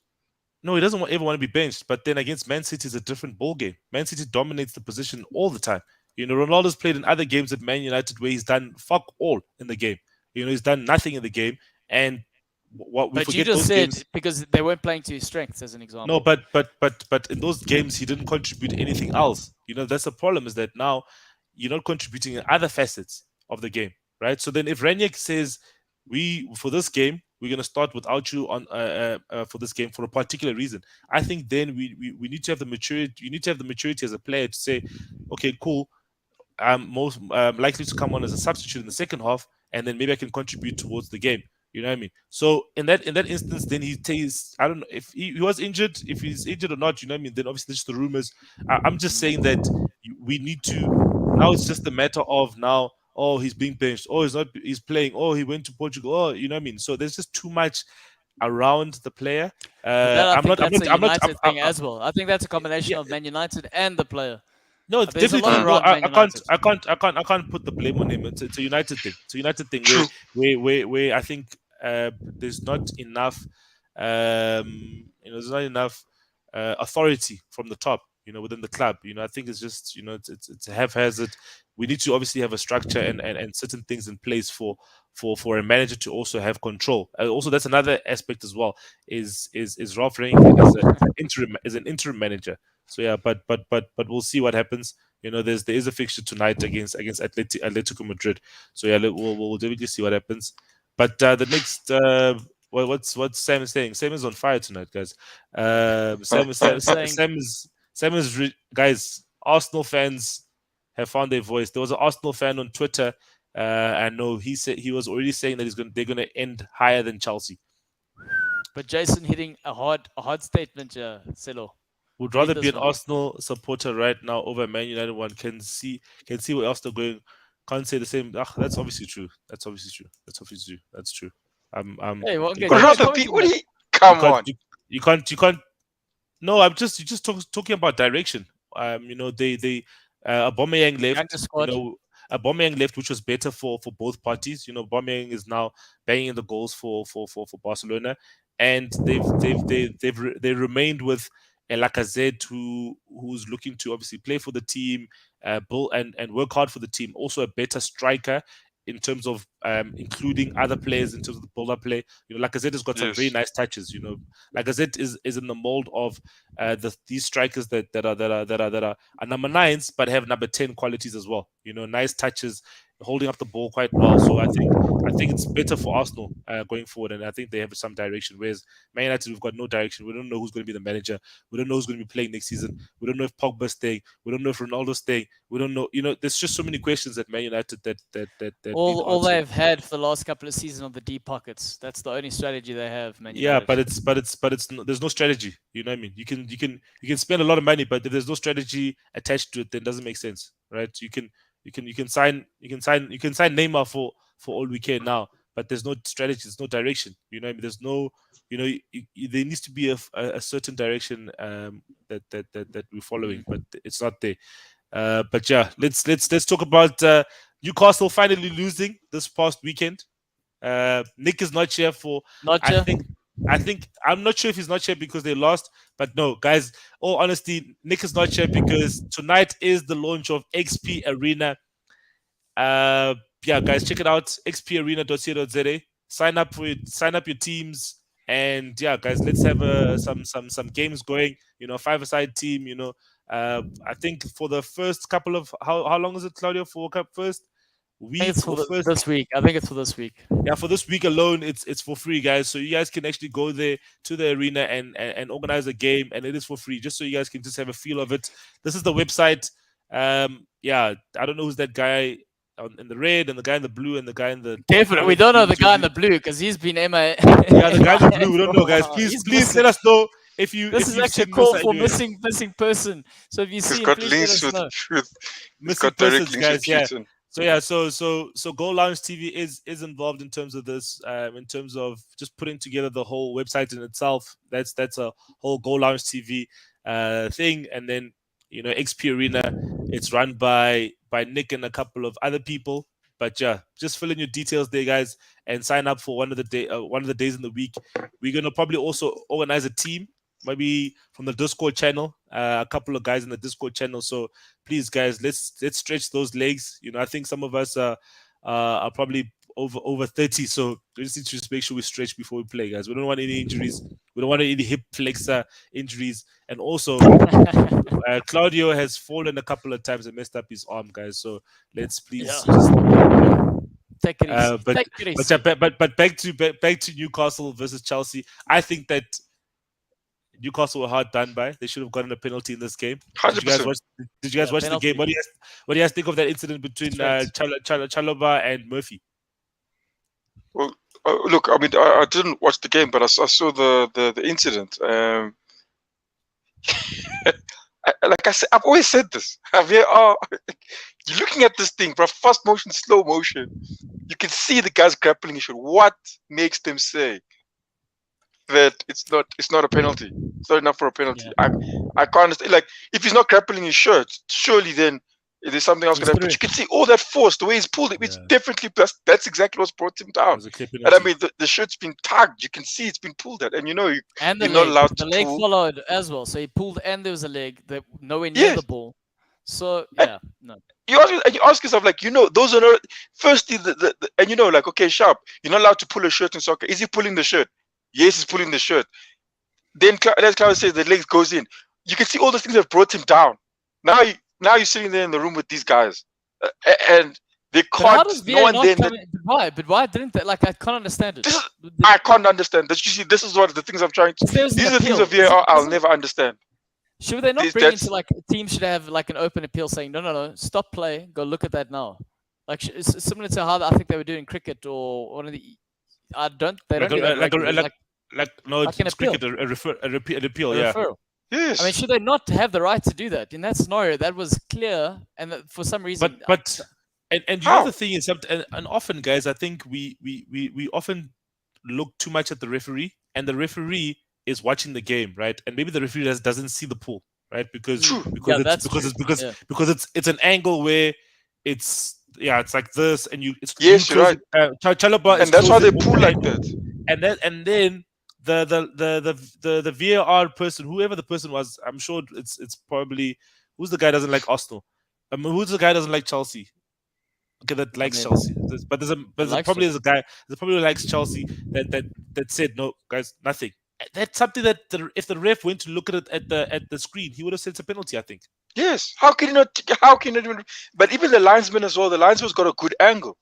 No, he doesn't ever want to be benched. But then against Man City is a different ball game. Man City dominates the position all the time. Ronaldo's played in other games at Man United where he's done fuck all in the game. He's done nothing in the game, and what we But you forget just those said games. because they weren't playing to his strengths, as an No, example. but in those games he didn't contribute anything else. That's the problem, is that now you're not contributing in other facets of the game, right? So then if Ranić says we for this game we're gonna start without you on for this game for a particular reason, I think then we need to have the maturity. You need to have the maturity as a player to say, okay, cool, I'm most likely to come on as a substitute in the second half, and then maybe I can contribute towards the game. You know what I mean? So in that instance, then he takes. I don't know if he was injured, if he's injured or not. You know what I mean? Then obviously it's the rumors. I'm just saying that we need to. Now it's just a matter of now. Oh, he's being benched. Oh, he's not. He's playing. Oh, he went to Portugal. Oh, you know what I mean? So there's just too much around the player. But that I I'm think not. I'm that's not. a I'm not. United thing I'm, as well. I think that's a combination yeah, of Man United and the player. no, There's a lot definitely. No, around Man I can't. United. I can't put the blame on him. It's a United thing. It's a United thing True. where I think there's not enough. There's not enough authority from the top. Within the club. I think it's just it's haphazard. We need to obviously have a structure and certain things in place for a manager to also have control. Also, that's another aspect as well. Is Ralph Rangnick as an interim manager. So yeah, but we'll see what happens. There is a fixture tonight against Atletico Madrid. So yeah, we'll definitely see what happens. But the next what's Sam saying? Sam is on fire tonight, guys. Sam is guys. Arsenal fans have found their voice. There was an Arsenal fan on Twitter. I know he said he was already saying that they're gonna end higher than Chelsea. But Jason hitting a hard statement here, Celo. Would Read rather this be an one. Arsenal supporter right now over Man United one. Can see where else they're going. Can't say the same. That's obviously true. That's true. Hey, well, okay, you you're can't, not Ronaldo beat. commenting What do that. you? Come on. you can't. No, I'm just talking about direction. They Aubameyang left. Younger squad. Aubameyang left, which was better for both parties. Aubameyang is now banging the goals for Barcelona, and they remained with a Lacazette who's looking to obviously play for the team, build and work hard for the team. Also a better striker in terms of including other players in terms of the build-up play. Lacazette has got some very Yes. nice touches. Lacazette is in the mold of these strikers that are number nines but have number 10 qualities as well. Nice touches, holding up the ball quite well. So I think it's better for Arsenal going forward, and I think they have some direction. Whereas Man United, we've got no direction. We don't know who's going to be the manager. We don't know who's going to be playing next season. We don't know if Pogba's staying. We don't know if Ronaldo's staying. We don't know. There's just so many questions at Man United that need All answered. they've had for the last couple of seasons are the deep pockets. That's the only strategy they have, Man Yeah, United. but there's no strategy. You know what I mean? You can spend a lot of money, but if there's no strategy attached to it, then it doesn't make sense, right? You can sign Neymar for all we care now, but there's no strategy, there's no direction. You know what I mean? There's no, there needs to be a certain direction that we're following, but it's not there. But yeah, let's talk about Newcastle finally losing this past weekend. Nick is not here for. Not I sure. think I'm not sure if he's not here because they lost. But no, guys. All honesty, Nick is not here because tonight is the launch of XP Arena. Yeah, guys, check it out. xparena.co.za. Sign up your teams, and yeah, guys, let's have some games going. 5-a-side team. I think for the first couple of how long is it, Claudio, for first I think week it's or for first this week. I think it's for this week. yeah, for this week alone, it's for free, guys. So you guys can actually go there to the arena and organize a game, and it is for free, just so you guys can just have a feel of it. This is the website. Yeah, I don't know who's that guy in the red, and the guy in the blue, and the guy in the Definitely, we don't know the guy in the blue because he's been MIA. yeah, the guy in the blue. We don't know, guys. Please let us know if you This if is you've actually a seen call Musa for anywhere. missing person. So if you He's see him, got please let links us with know. He's Missing got direct persons, links with guys. Yeah. Putin. So yeah, so Goal Lounge TV is involved in terms of this, in terms of just putting together the whole website in itself. That's a whole Goal Lounge TV thing, and then XP Arena. It's run by Nick and a couple of other people. But yeah, just fill in your details there, guys, and sign up for one of the days in the week. We're gonna probably also organize a team maybe from the Discord channel, a couple of guys in the Discord channel. So please, guys, let's stretch those legs. I think some of us are probably over 30, so we just need to just make sure we stretch before we play, guys. We don't want any injuries. We don't want any hip flexor injuries. And also, Claudio has fallen a couple of times and messed up his arm, guys. So let's please take it easy. But back to Newcastle versus Chelsea. I think that Newcastle were hard done by. They should have gotten a penalty in this game. 100%. Did you guys watch the game? What do you guys think of that incident between Chalobah and Murphy? Well, look, I mean, I didn't watch the game, but I saw the incident. Like I said, I've always said this. You're looking at this thing, bro. Fast motion, slow motion. You can see the guys grappling each other. What makes them say that it's not a penalty? It's not enough for a penalty. Yeah. I can't understand. Like, if he's not grappling his shirt, surely then there's something else going to happen. But you can see all that force, the way he's pulled it. It's definitely that's exactly what's brought him down. And I mean, the shirt's been tugged. You can see it's been pulled at, and you're not allowed to. The leg followed as well, so he pulled, and there was a leg that nowhere near the ball. So no. You ask yourself, like, those are not. Firstly, and like, okay, Sharp, you're not allowed to pull a shirt in soccer. Is he pulling the shirt? Yes, he's pulling the shirt. Then, as Claudio says, the leg goes in. You can see all the things that brought him down. Now you're sitting there in the room with these guys, and they can't. But why didn't they? Like, I can't understand it. I can't understand. This is what the things I'm trying to. These are the things of VAR I'll never understand. Should they not bring into, like, a team should have like an open appeal saying no, stop play, go look at that now. Like, it's similar to how I think they were doing cricket or one of the. It's cricket, an appeal, yeah. Yes. I mean, should they not have the right to do that? In that scenario, that was clear, and for some reason. But the other thing is, and often, guys, I think we often look too much at the referee, and the referee is watching the game, right? And maybe the referee doesn't see the pull, right? Because it's an angle where it's like this, and it's you're right. Chalobah, and that's why they pull like that. And then the VAR person, whoever the person was, I'm sure it's probably who's the guy doesn't like Arsenal. Who's the guy doesn't like Chelsea? Okay, that likes Chelsea. But there's probably a guy that probably likes Chelsea that said no, guys, nothing. That's something that if the ref went to look at it at the screen, he would have said it's a penalty, I think. Yes. How can you not? How can you not even? But even the linesman as well. The linesman's got a good angle.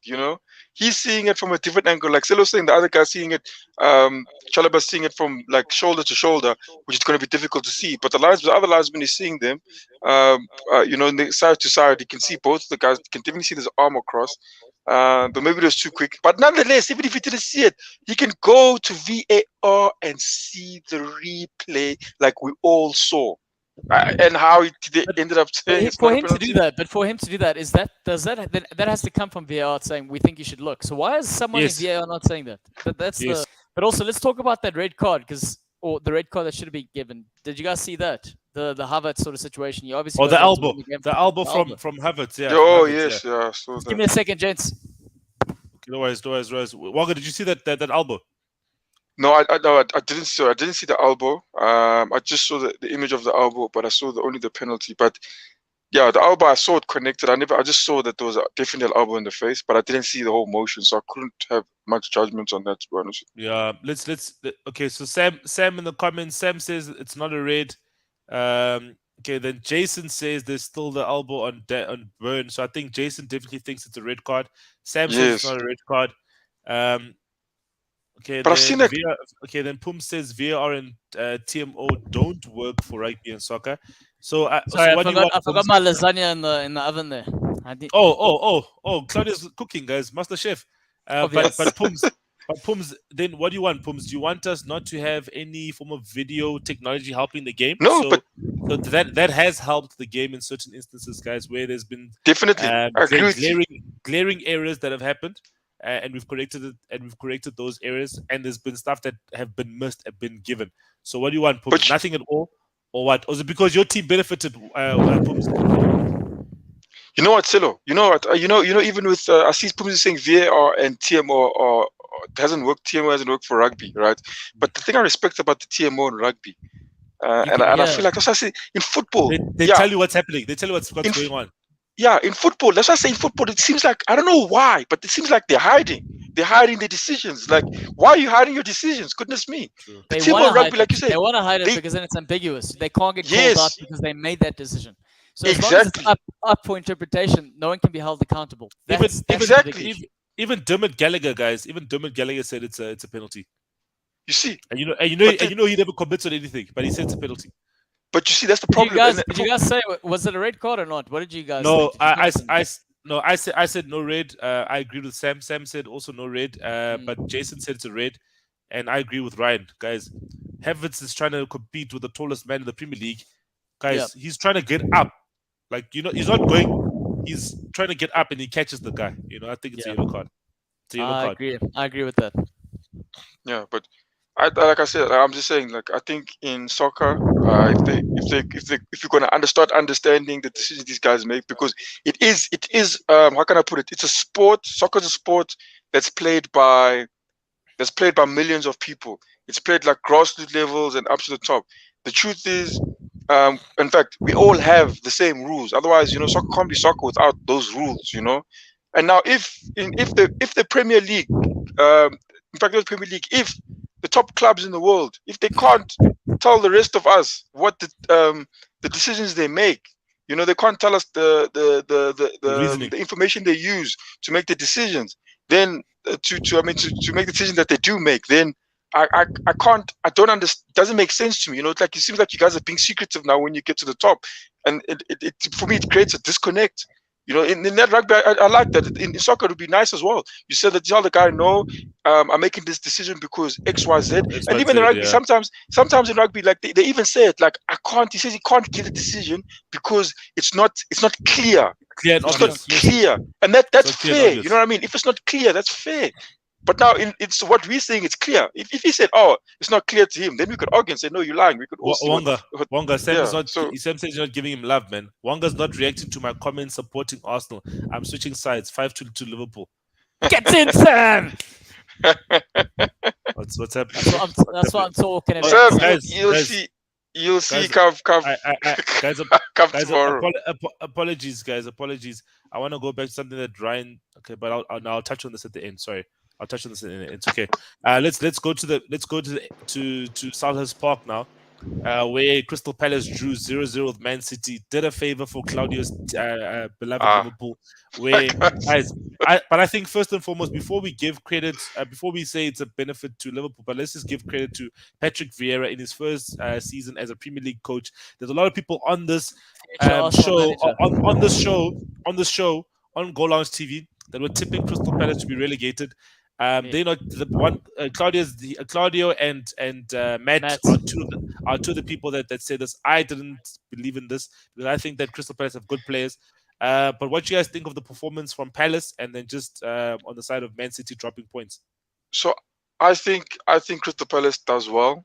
He's seeing it from a different angle. Like Silo's saying, the other guy's seeing it. Chalobah's seeing it from like shoulder to shoulder, which is going to be difficult to see. But the other linesman is seeing them. Side to side, you can see both the guys. You can definitely see this arm across. But maybe it was too quick. But nonetheless, even if he didn't see it, he can go to VAR and see the replay like we all saw. And how they ended up saying for him to do that, that has to come from VAR saying we think you should look. So why is someone in VAR not saying that? But also let's talk about that red card or the red card that should have been given. Did you guys see that? The Havertz sort of situation. You obviously the elbow from Havertz. Yeah. Oh Havertz, yes, yeah. So give me a second, gents. Okay, no worries. Wanga, did you see that elbow? No, I didn't see. I didn't see the elbow. I just saw the image of the elbow, but I saw only the penalty. But yeah, the elbow, I saw it connected. I just saw that there was definitely an elbow in the face, but I didn't see the whole motion, so I couldn't have much judgment on that, to be honest. Yeah, okay. So Sam in the comments, Sam says it's not a red. Okay, then Jason says there's still the elbow on Burn. So I think Jason definitely thinks it's a red card. Sam says it's not a red card. Okay, but I've seen that. Then Pum says VAR and TMO don't work for rugby and soccer. So, I forgot my lasagna in the oven there. Claudia's cooking, guys. Master Chef. But Pums, then what do you want, Pums? Do you want us not to have any form of video technology helping the game? No, so that has helped the game in certain instances, guys, where there's been definitely glaring errors that have happened. And we've corrected it, and we've corrected those areas. And there's been stuff that have been missed, have been given. So what do you want, Pums? Nothing at all, or what? Or is it because your team benefited, Pums? You know what, Silo? You know what? Even with I see Pums saying VAR and TMO hasn't worked. TMO hasn't worked for rugby, right? But the thing I respect about the TMO in rugby, And I feel like that's what I say in football. They tell you what's happening. They tell you what's going on. Yeah, in football, that's why I say in football, it seems like, I don't know why, but it seems like they're hiding. They're hiding their decisions. Like, why are you hiding your decisions? Goodness me. True. The They team wanna of rugby, hide like it. you said, They want to hide it they- because then it's ambiguous. They can't get called Yes. out because they made that decision. So as long as it's up for interpretation, no one can be held accountable. That's Exactly. Even Dermot Gallagher, guys. Even Dermot Gallagher said it's a penalty. You see, And you know he never commits on anything, but he said it's a penalty. but you see, that's the Did problem. you guys say, was it a red card or not? What did you guys No, think? I said no red. I agreed with Sam. Sam said also no red. Hmm. But Jason said it's a red, and I agree with Ryan. Guys, Havertz is trying to compete with the tallest man in the Premier League. Guys, he's trying to get up. Like, he's not going. He's trying to get up, and he catches the guy. I think it's a yellow card. It's a yellow card. I agree with that. Yeah, but like I said, I'm just saying. Like, I think in soccer, if you're gonna start understanding the decisions these guys make, because it is how can I put it? It's a sport. Soccer's a sport that's played by millions of people. It's played like grassroots levels and up to the top. The truth is, in fact, we all have the same rules. Otherwise, soccer can't be soccer without those rules. And now, if the Premier League, in fact, not Premier League, if the top clubs in the world, if they can't tell the rest of us what the decisions they make, they can't tell us the information they use to make the decisions, then to make the decisions that they do make, then I don't understand. It doesn't make sense to me. It's like, it seems like you guys are being secretive now when you get to the top, and it for me, it creates a disconnect. In that rugby, I like that. In soccer, it would be nice as well. You said that, tell the guy, no, I'm making this decision because X, Y, Z. And even in rugby, sometimes in rugby, like they even say it, like, he says he can't get a decision because it's not clear. It's not clear, and that's fair. You know what I mean? If it's not clear, that's fair. But now, it's what we're saying. It's clear. If he said, "Oh, it's not clear to him," then we could argue and say, "No, you're lying." We could also Wonga. Sam says you're not giving him love, man. Wonga's not reacting to my comments supporting Arsenal. I'm switching sides. 5-2 to Liverpool. Get in, Sam. What's happening? That's what I'm talking about. Sam, you'll see. Guys, tomorrow. Apologies, guys. Apologies. I want to go back to something that Ryan. Okay, but I'll touch on this at the end. Sorry, I'll touch on this at the end. It's okay. Let's go to Selhurst Park now, where Crystal Palace drew 0-0 with Man City. Did a favor for Claudio's beloved Liverpool. But I think first and foremost, before we give credit, before we say it's a benefit to Liverpool, but let's just give credit to Patrick Vieira in his first season as a Premier League coach. There's a lot of people on this show on Goalloungetv that were tipping Crystal Palace to be relegated. They're not the one. Claudio and Matt are two of the people that say this. I didn't believe in this because I think that Crystal Palace have good players. But what do you guys think of the performance from Palace, and then just on the side of Man City dropping points? So I think Crystal Palace does well.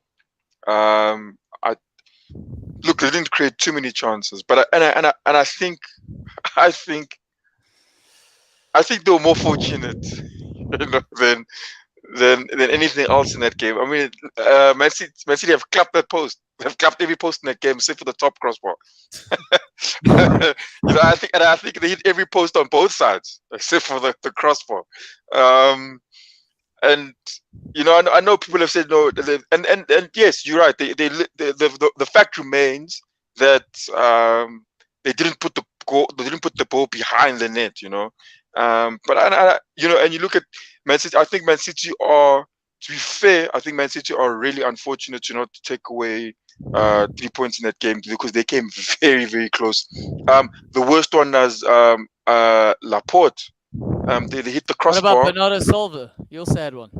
Look, they didn't create too many chances, but I think they were more fortunate, than anything else in that game. I mean, Man City have clapped that post. They've clapped every post in that game, except for the top crossbar. I think they hit every post on both sides, except for the crossbar. And I know people have said no, and yes, you're right. The fact remains that they didn't put the ball behind the net. But and you look at Man City. I think Man City are, to be fair, really unfortunate to not take away 3 points in that game, because they came very, very close. The worst one was Laporte. They hit the crossbar. What about Bernardo Silva? You also had one.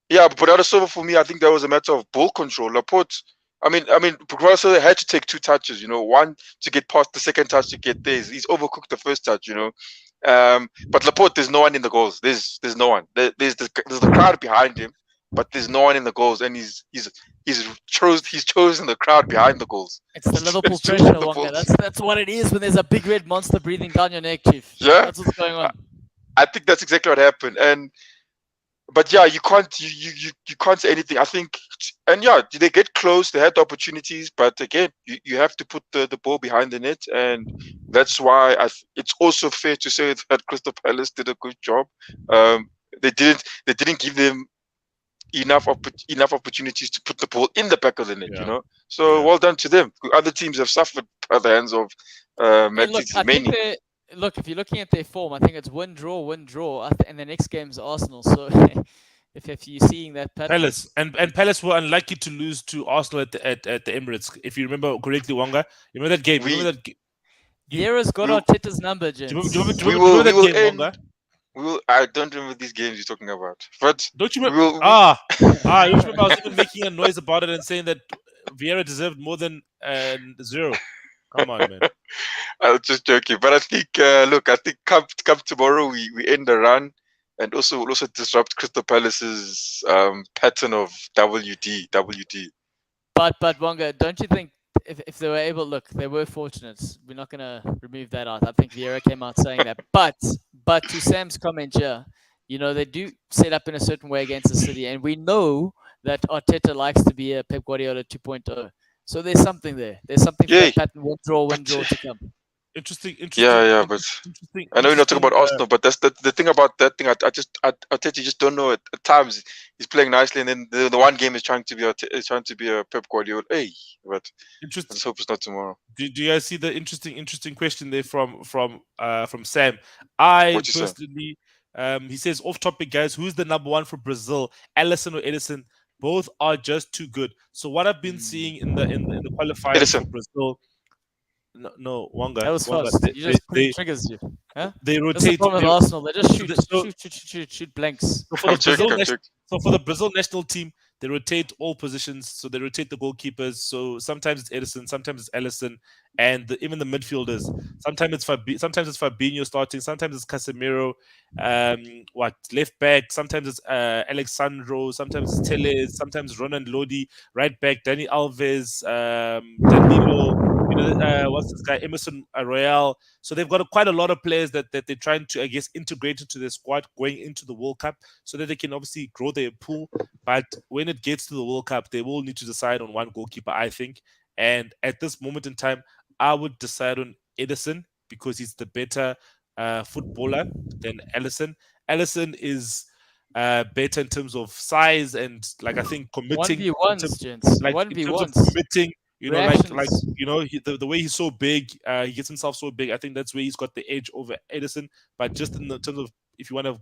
Yeah, but Bernardo Silva, for me, I think that was a matter of ball control. Laporte, Bernardo Silva had to take 2 touches. One to get past, the second touch to get there. He's overcooked the first touch. But Laporte, there's no one in the goals. There's no one. There's the crowd behind him, but there's no one in the goals, and he's chosen the crowd behind the goals. It's the Liverpool pressure, Wonga. That's what it is when there's a big red monster breathing down your neck, Chief. Yeah, that's what's going on. I think that's exactly what happened, but yeah, you can't say anything. I think, And yeah, they get close. They had the opportunities, but again, you have to put the ball behind the net, and that's why it's also fair to say that Crystal Palace did a good job. They didn't give them enough opportunities to put the ball in the back of the net. Yeah. So well done to them. Other teams have suffered at the hands of Man Look, Utd I think mainly. look, if you're looking at their form, I think it's win, draw, and the next game's Arsenal. So if you're seeing that pattern, Palace and Palace were unlucky to lose to Arsenal at the Emirates. If you remember correctly, Wonga, you remember that game? Vieira's got we- Arteta's number, Do you gents. remember, do we you remember will that we will game, end. Wonga? I don't remember these games you're talking about, but Don't you we remember? will. You remember I was even making a noise about it and saying that Vieira deserved more than 0. Come on, man. I was just joking, but I think look, I think come tomorrow we end the run, and we'll also disrupt Crystal Palace's pattern of WD. But Wonga, don't you think if they were able, look, they were fortunate. We're not going to remove that out. I think Vieira came out saying that. But to Sam's comment here, they do set up in a certain way against the City, and we know that Arteta likes to be a Pep Guardiola 2.0. So there's something there. There's something for that pattern win draw to come. Interesting. Yeah, but interesting. I know you're not talking about Arsenal, but that's the thing about that thing. Arteta just don't know. At times he's playing nicely, and then the one game is trying to be a Pep Guardiola. Hey, but Interesting. let's hope it's not tomorrow. Do you guys see the interesting question there from Sam? I What'd you say? personally, he says off topic, guys. Who's the number 1 for Brazil? Alisson or Edison? Both are just too good. So what I've been seeing in the qualifiers Edison. for Brazil. No, Wonga. That was Wonga, fast. You just putting triggers you. Huh? They That's the rotate. problem with Arsenal. They just So- shoot blanks. So for the Brazil national team, they rotate all positions. So they rotate the goalkeepers. So sometimes it's Edison, sometimes it's Alisson, and even the midfielders. Sometimes it's Fabinho starting. Sometimes it's Casemiro. Left back? Sometimes it's Alexandro. Sometimes it's Teles. Sometimes Ronan Lodi. Right back, Dani Alves. Danilo. What's this guy? Emerson Royale. So they've got quite a lot of players that they're trying to, I guess, integrate into their squad going into the World Cup so that they can obviously grow their pool. But when it gets to the World Cup, they will need to decide on one goalkeeper, I think. And at this moment in time, I would decide on Edison because he's the better footballer than Alisson. Alisson is better in terms of size and, like, I think committing. 1v1s, gents. Like 1v1s. in terms of committing. Reactions. The way he's so big, he gets himself so big. I think that's where he's got the edge over Edison. But just in terms of if you want to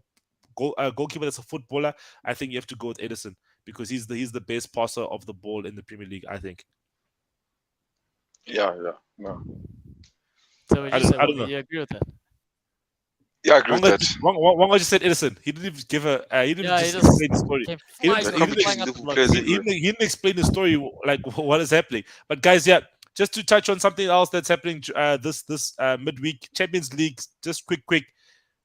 go goalkeeper that's a footballer, I think you have to go with Edison because he's the best passer of the ball in the Premier League. I think. Yeah, no. So I don't know. You agree with that? Yeah, I agree with that. Wonga just said Edison. He didn't even give a. He didn't just explain the story. He didn't explain the story like what is happening. But guys, yeah, just to touch on something else that's happening this midweek Champions League. Just quick.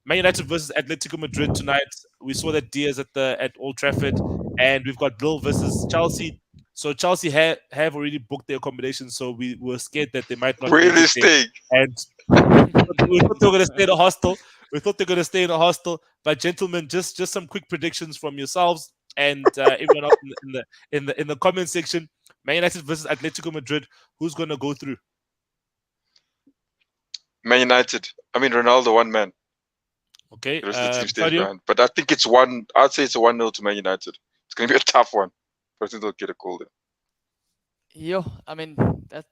Man United versus Atletico Madrid tonight. We saw that Diaz at Old Trafford, and we've got Lille versus Chelsea. So Chelsea have already booked their accommodation, so we were scared that they might not. Where they stay? And we thought they were going to stay in a hostel. We thought they were going to stay in a hostel. But gentlemen, just some quick predictions from yourselves and everyone else in the comment section. Man United versus Atletico Madrid. Who's going to go through? Man United. I mean Ronaldo, one man. Okay. The rest of the team stays behind. But I think it's one. I'd say it's a 1-0 to Man United. It's going to be a tough one. But I think they'll get a goal there. I mean I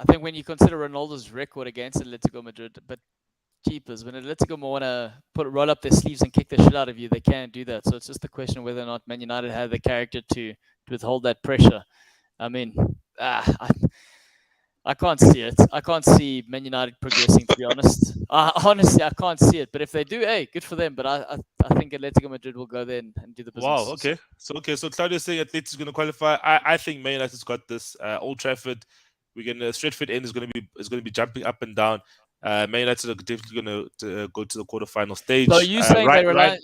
think when you consider Ronaldo's record against Atletico Madrid, but keepers, when Atletico want to roll up their sleeves and kick the shit out of you, they can't do that. So it's just a question of whether or not Man United have the character to withhold that pressure. I mean, I can't see it. I can't see Man United progressing, to be honest. Honestly, I can't see it. But if they do, hey, good for them. But I think Atletico Madrid will go there and do the business. Wow, okay. So Claudio's saying Atletico's going to qualify. I think Man United's got this. Old Trafford, Stretford End is going to be jumping up and down. Man United are definitely going to go to the quarterfinal stage. So you saying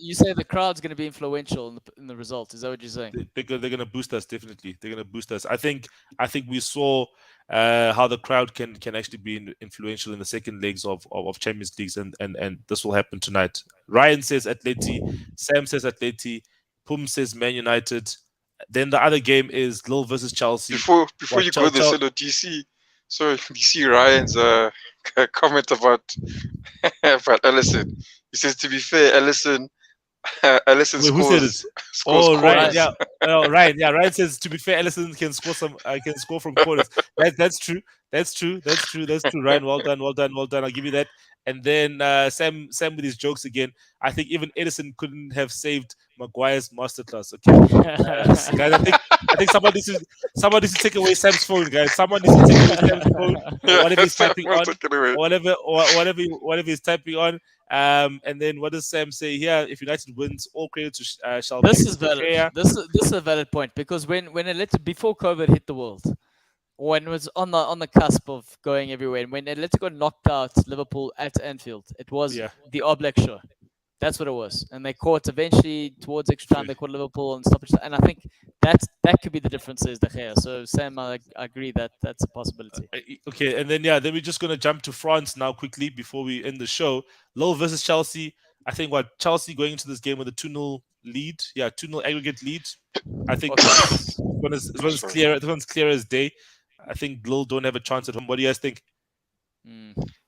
you say the crowd's going to be influential in the result? Is that what you're saying? They're going to boost us, definitely. They're going to boost us. I think we saw how the crowd can actually be influential in the second legs of Champions Leagues, and this will happen tonight. Ryan says Atleti, Sam says Atleti, Pum says Man United. Then the other game is Lille versus Chelsea. Before What, you go there, Solo, do you see Ryan's comment about Ellison? He says, to be fair, Ellison Wait, who said it? scores Oh, Ryan, corners. yeah. Ryan, yeah. Ryan says, to be fair, Ellison can score can score from corners. That's true. That's true. Ryan, well done. I'll give you that. And then Sam with his jokes again. I think even Edison couldn't have saved Maguire's masterclass. Okay, guys, I think somebody needs to take away Sam's phone, guys. Someone needs to take away Sam's phone, or whatever he's typing on, whatever he's typing on. And then what does Sam say here? If United wins, all credit to shall be. This is valid. This is a valid point, because when before COVID hit the world, when it was on the cusp of going everywhere, and when Atletico knocked out Liverpool at Anfield, it was the Oblak show. That's what it was, and they caught eventually towards extra time. They caught Liverpool and stoppage, and I think that could be the differences there. So Sam, I agree that that's a possibility. Okay, and then then we're just gonna jump to France now quickly before we end the show. Lille versus Chelsea. I think Chelsea going into this game with a 2-0 lead. Yeah, 2-0 aggregate lead. I think this one's clear. This one's clear as day. I think Lille don't have a chance at home. What do you guys think?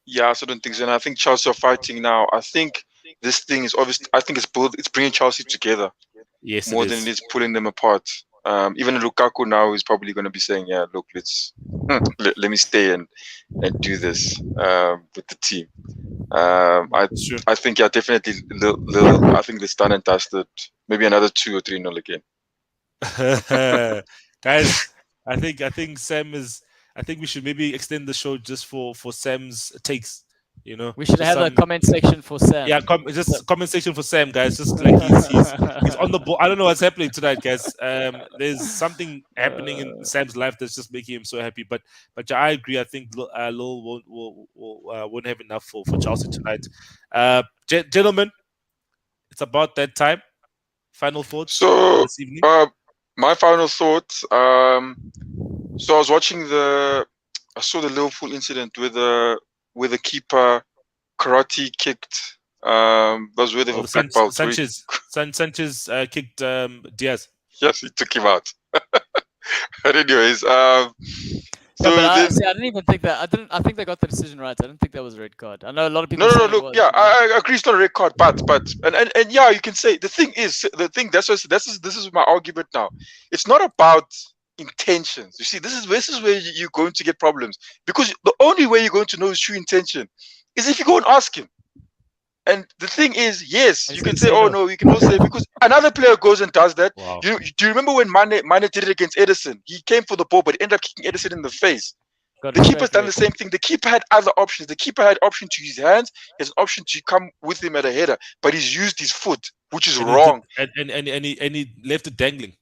Yeah, I also don't think so. And I think Chelsea are fighting now. I think this thing is obviously. I think it's bringing Chelsea together. Yes, more than it is pulling them apart. Even Lukaku now is probably going to be saying, "Yeah, look, let's let me stay and do this with the team." I think definitely. I think it's done and dusted. Maybe another 2 or 3-0 again. Guys, I think Sam is. I think we should maybe extend the show just for Sam's takes. You know, we should have a comment section for Sam. Yeah, just comment section for Sam, guys. Just like he's on the ball. I don't know what's happening tonight, guys. There's something happening in Sam's life that's just making him so happy. But I agree. I think Lille won't have enough for Chelsea tonight. Gentlemen, it's about that time. Final thoughts. So this evening? My final thoughts. So I was watching I saw the Liverpool incident with the keeper karate kicked. Those were the black belt. Sanchez kicked Diaz. Yes, he took him out. But anyways, so I didn't even think that. I think they got the decision right. I didn't think that was a red card. I know a lot of people. No. Look, I agree. It's not a red card, but and yeah, you can say the thing. This is my argument now. It's not about intentions. You see, this is where you're going to get problems, because the only way you're going to know his true intention is if you go and ask him. And the thing is, yes, you can say, "Oh no," you can also say, because another player goes and does that. Wow. Do you remember when Mane did it against Edison? He came for the ball, but ended up kicking Edison in the face. The keeper's done the same thing. The keeper had other options. The keeper had option to use his hands. He has an option to come with him at a header, but he's used his foot, which is wrong. And he left it dangling.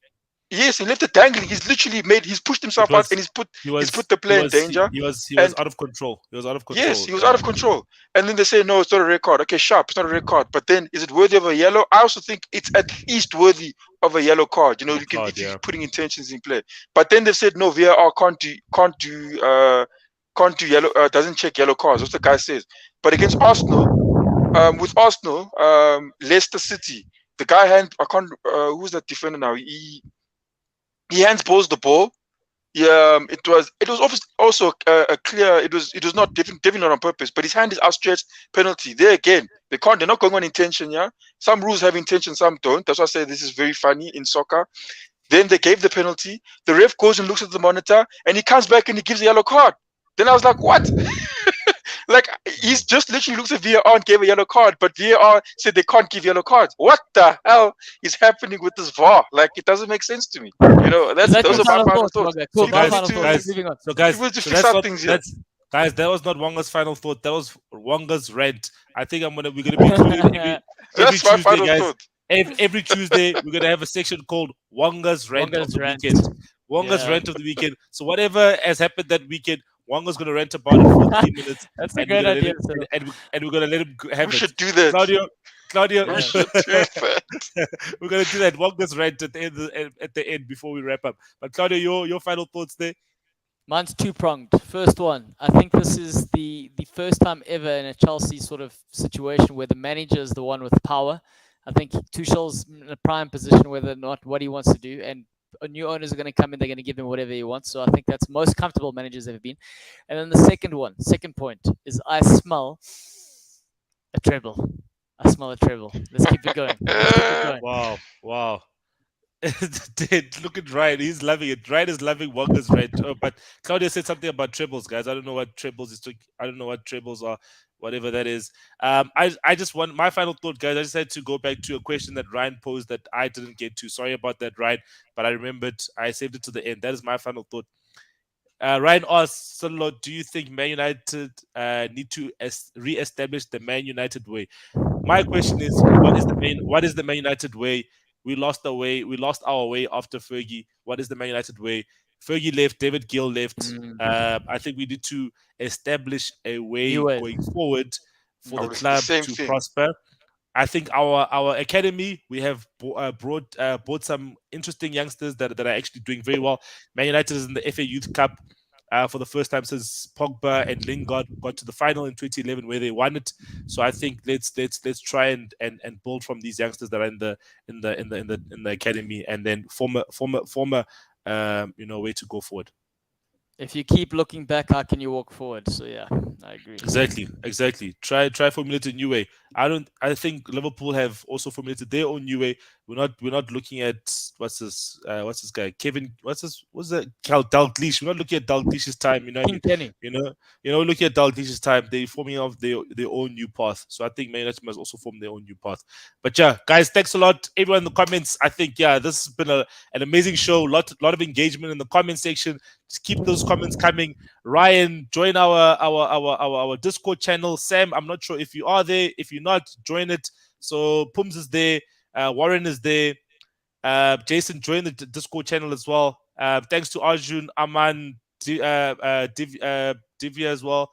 Yes, he left it dangling. He's pushed himself out, and he's put the player in danger. He was out of control. He was out of control. Yes, he was out of control. And then they say, "No, it's not a red card." Okay, sharp, it's not a red card. But then, is it worthy of a yellow? I also think it's at least worthy of a yellow card. You know, if you're putting intentions in play. But then they've said, "No, VAR can't do yellow. Doesn't check yellow cards." That's what the guy says. But against Arsenal, Leicester City, the guy who's that defender now? He handsballs the ball. Yeah, it was also a clear. It was not definitely not on purpose, but his hand is outstretched. Penalty. There again, they're not going on intention. Yeah, some rules have intention, some don't. That's why I say this is very funny in soccer. Then they gave the penalty. The ref goes and looks at the monitor, and he comes back and he gives a yellow card. Then I was like, what? Like, he's just literally looked at VAR and gave a yellow card, but VAR said they can't give yellow cards. What the hell is happening with this VAR? Like, it doesn't make sense to me. You know, those are my final thoughts. So guys, that was not Wonga's final thought. That was Wonga's rant. I think we're gonna be including every Tuesday, guys. Every Tuesday, we're gonna have a section called Wonga's rant of the weekend. Wonga's rant of the weekend. So whatever has happened that weekend, Wonga's going to rant about it for 15 minutes. That's a good idea. And we're going to let him have it. We should do that. Claudio, we should do that. We're going to do that. Wonga's rant at the end before we wrap up. But Claudio, your final thoughts there? Mine's two-pronged. First one, I think this is the first time ever in a Chelsea sort of situation where the manager is the one with power. I think Tuchel's in a prime position whether or not what he wants to do. And new owners are going to come in. They're going to give him whatever he wants. So I think that's most comfortable managers ever been. And then the second point is I smell a treble. I smell a treble. Let's keep it going. Let's keep it going. Wow, wow. Look at Ryan. He's loving it. Ryan is loving Wonga's rant. But Claudia said something about trebles, guys. I don't know what trebles is. I don't know what trebles are, whatever that is. I just want my final thought, guys. I just had to go back to a question that Ryan posed that I didn't get to. Sorry about that, Ryan. But I remembered. I saved it to the end. That is my final thought. Ryan asks, Solo, do you think Man United need to re-establish the Man United way? My question is, what is the Man United way? We lost our way after Fergie. What is the Man United way? Fergie left, David Gill left. I think we need to establish a way going forward for the club to prosper. I think our academy, we have brought some interesting youngsters that are actually doing very well. Man United is in the FA Youth Cup for the first time since Pogba and Lingard got to the final in 2011 where they won it. So I think let's try and build from these youngsters that are in the academy and then form a way to go forward. If you keep looking back, how can you walk forward? So yeah, I agree. Exactly. Try formulate a new way. I think Liverpool have also formulated their own new way. We're not looking at what's this guy Kevin what's that Dalglish. We're not looking at Dalglish's time. Kenny. Looking at Dalglish's time. They're forming off their own new path. So I think Man United must also form their own new path. But yeah, guys, thanks a lot. Everyone in the comments. I think this has been an amazing show. Lot of engagement in the comment section. Just keep those comments coming. Ryan, join our Discord channel. Sam, I'm not sure if you are there. If you're not, join it. So Pums is there. Warren is there. Jason, join the Discord channel as well. Thanks to Arjun, Aman, Divya as well.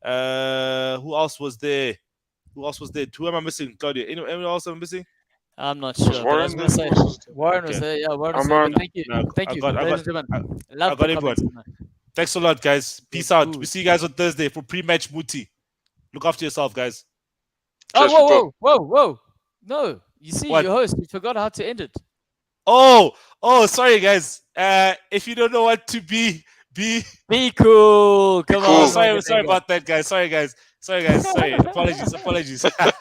Who else was there? Who am I missing? Claudia, anyone else I'm missing? I'm not sure. Warren was there. Yeah, Warren was there. Thank you. Thank you. I got everyone. Thanks a lot, guys. Peace out. We see you guys on Thursday for pre-match Muti. Look after yourself, guys. Whoa. No, you see, your host, you forgot how to end it. Oh, sorry, guys. If you don't know what to be cool. Come on. Sorry about that, guys. Sorry. Apologies.